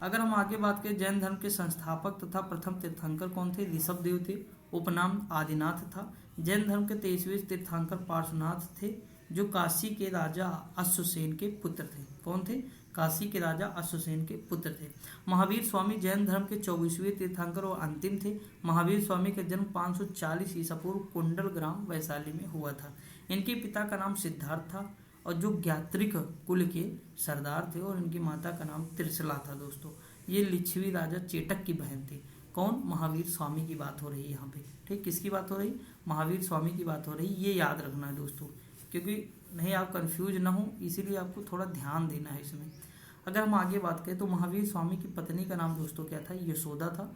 अगर हम आगे बात करें, जैन धर्म के संस्थापक तथा प्रथम तीर्थंकर कौन थे? ऋषभ देव थे। उपनाम आदिनाथ था। जैन धर्म के 23वें तीर्थंकर पार्श्वनाथ थे, जो काशी के राजा अश्वसेन के पुत्र थे। कौन थे? काशी के राजा अश्वसेन के पुत्र थे। महावीर स्वामी जैन धर्म के 24वें तीर्थंकर और अंतिम थे। महावीर स्वामी का जन्म 540 ईसा पूर्व कुंडल ग्राम वैशाली में हुआ था। इनके पिता का नाम सिद्धार्थ था और जो ज्ञात्रिक कुल के सरदार थे, और इनकी माता का नाम त्रिशला था दोस्तों। ये लिच्छवी राजा चेटक की बहन थी। कौन? महावीर स्वामी की बात हो रही है यहाँ पे। ठीक, किसकी बात हो रही? महावीर स्वामी की बात हो रही। ये याद रखना है दोस्तों, क्योंकि नहीं आप कंफ्यूज ना हो, इसीलिए आपको थोड़ा ध्यान देना है इसमें। अगर हम आगे बात करें तो महावीर स्वामी की पत्नी का नाम दोस्तों क्या था? यशोदा था।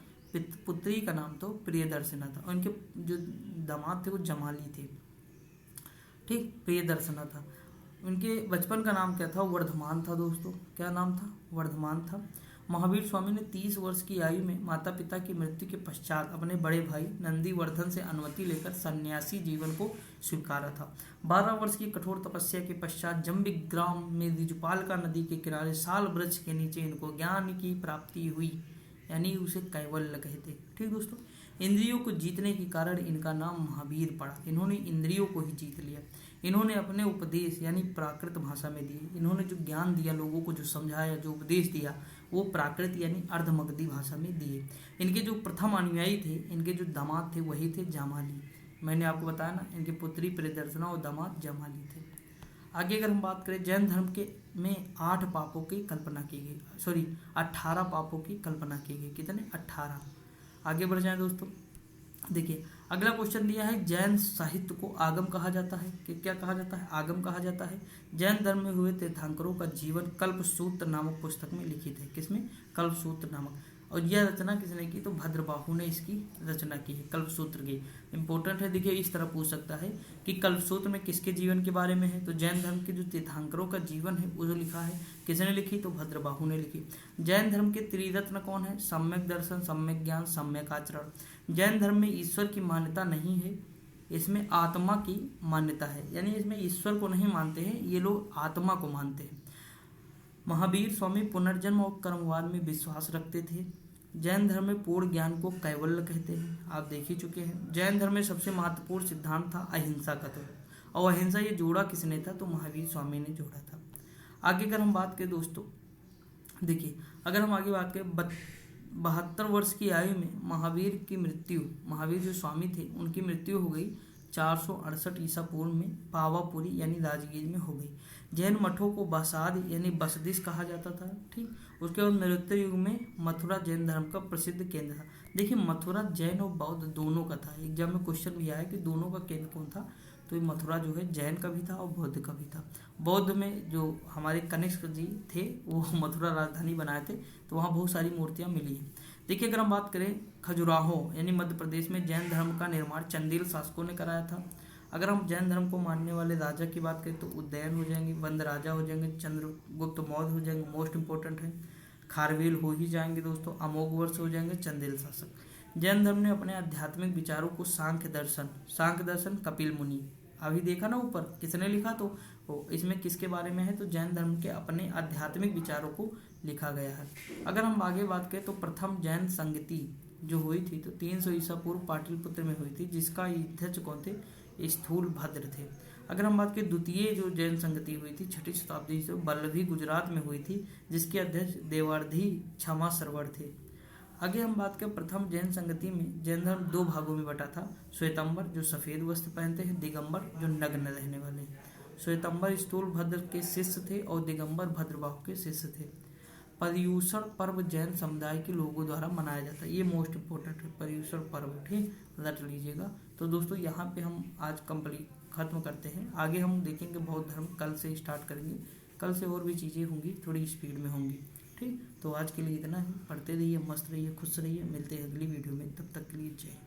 पुत्री का नाम तो प्रियदर्शना था। और उनके जो दामाद थे वो जमाली थे। ठीक, प्रियदर्शना था। उनके बचपन का नाम क्या था? वर्धमान था दोस्तों। क्या नाम था? वर्धमान था। महावीर स्वामी ने 30 वर्ष की आयु में माता पिता की मृत्यु के पश्चात अपने बड़े भाई नंदीवर्धन से अनुमति लेकर सन्यासी जीवन को स्वीकारा था। 12 वर्ष की कठोर तपस्या के पश्चात जम्बिग्राम में ऋजुपालका नदी के किनारे साल वृक्ष के नीचे इनको ज्ञान की प्राप्ति हुई, यानी उसे कैवल्य कहते। ठीक दोस्तों, इंद्रियों को जीतने के कारण इनका नाम महावीर पड़ा। इन्होंने इंद्रियों को ही जीत लिया। इन्होंने अपने उपदेश यानी प्राकृत भाषा में दिए। इन्होंने जो ज्ञान दिया लोगों को, जो समझाया, जो उपदेश दिया, वो प्राकृत यानी अर्धमगधी भाषा में दिए। इनके जो प्रथम अनुयायी थे, इनके जो दामाद थे वही थे जामाली। मैंने आपको बताया ना, इनकी पुत्री प्रियदर्शना और दामाद जामाली थे। आगे अगर हम बात करें, जैन धर्म के में 8 पापों की कल्पना की गई, 18 पापों की कल्पना की गई। कितने? 18। आगे बढ़ जाएं दोस्तों। देखिए अगला क्वेश्चन दिया है, जैन साहित्य को आगम कहा जाता है कि क्या कहा जाता है? आगम कहा जाता है। जैन धर्म में हुए तीर्थंकरों का जीवन कल्पसूत्र नामक पुस्तक में लिखित है। किसमें? कल्पसूत्र नामक। और यह रचना किसने की? तो भद्रबाहु ने इसकी रचना की है, कल्पसूत्र की। इंपॉर्टेंट है, देखिए इस तरह पूछ सकता है कि कल्पसूत्र में किसके जीवन के बारे में है? तो जैन धर्म के जो तीर्थंकरों का जीवन है वो जो लिखा है, किसने लिखी? तो भद्रबाहु ने लिखी। जैन धर्म के त्रिरत्न कौन है? सम्यक दर्शन, सम्यक ज्ञान, सम्यक आचरण। जैन धर्म में ईश्वर की मान्यता नहीं है, इसमें आत्मा की मान्यता है। यानी इसमें ईश्वर को नहीं मानते हैं ये लोग, आत्मा को मानते हैं। महावीर स्वामी पुनर्जन्म और कर्मवाद में विश्वास रखते थे। जैन धर्म में पूर्ण ज्ञान को कैवल्य कहते हैं, आप देख ही चुके हैं। जैन धर्म में सबसे महत्वपूर्ण सिद्धांत था अहिंसा का। तो और अहिंसा ये जोड़ा किसने था? तो महावीर स्वामी ने जोड़ा था। आगे अगर हम बात करें दोस्तों, देखिए अगर हम आगे बात करें, 72 वर्ष की आयु में महावीर की मृत्यु, महावीर जो स्वामी थे उनकी मृत्यु हो गई 468 ईसा पूर्व में पावापुरी यानी राजगीर में हो गई। जैन मठों को बसाद यानी बसदिश कहा जाता था। ठीक, उसके बाद नरोत्तर युग में मथुरा जैन धर्म का प्रसिद्ध केंद्र था। देखिए मथुरा जैन और बौद्ध दोनों का था। एग्जाम में क्वेश्चन भी आया कि दोनों का केंद्र कौन था? तो ये मथुरा जो है जैन का भी था और बौद्ध का भी था। बौद्ध में जो हमारे कनिष्क जी थे वो मथुरा राजधानी बनाए थे, तो वहाँ बहुत सारी मूर्तियाँ मिली हैं। देखिए अगर हम बात करें, खजुराहो यानी मध्य प्रदेश में जैन धर्म का निर्माण चंदेल शासकों ने कराया था। अगर हम जैन धर्म को मानने वाले राजा की बात करें तो उदयन हो जाएंगे, वंद राजा हो जाएंगे, चंद्रगुप्त मौर्य हो जाएंगे, मोस्ट इंपॉर्टेंट है। खारवेल हो ही जाएंगे दोस्तों, अमोघवर्ष हो जाएंगे, चंदेल शासक। जैन धर्म ने अपने आध्यात्मिक विचारों को सांख्य दर्शन कपिल मुनि, अभी देखा ना ऊपर किसने लिखा, तो इसमें किसके बारे में है? तो जैन धर्म के अपने आध्यात्मिक विचारों को लिखा गया है। अगर हम आगे बात करें तो प्रथम जैन संगति जो हुई थी तो 300 ईसा पूर्व पाटलिपुत्र में हुई थी, जिसका अध्यक्ष कौन थे? स्थूल भद्र थे। अगर हम बात करें द्वितीय जो जैन संगति हुई थी 6ठी शताब्दी से बल्लभी गुजरात में हुई थी, जिसके अध्यक्ष देवार्धी क्षमा सरवर थे। आगे हम बात करें प्रथम जैन संगति में जैन धर्म 2 भागों में बटा था। श्वेतंबर जो सफेद वस्त्र पहनते हैं, दिगंबर जो नग्न रहने वाले हैं। श्वेतंबर स्थूल भद्र के शिष्य थे और दिगंबर भद्रबाहु के शिष्य थे। पर्युषण पर्व जैन समुदाय के लोगों द्वारा मनाया जाता है, ये मोस्ट इंपोर्टेंट है पर्युषण पर्व। ठीक, रट लीजिएगा। तो दोस्तों यहाँ पे हम आज कंप्लीट खत्म करते हैं। आगे हम देखेंगे बौद्ध धर्म, कल से स्टार्ट करेंगे। कल से और भी चीज़ें होंगी, थोड़ी स्पीड में होंगी। ठीक, तो आज के लिए इतना ही। पढ़ते रहिए, मस्त रहिए, खुश रहिए। मिलते हैं अगली वीडियो में, तब तक के लिए जय।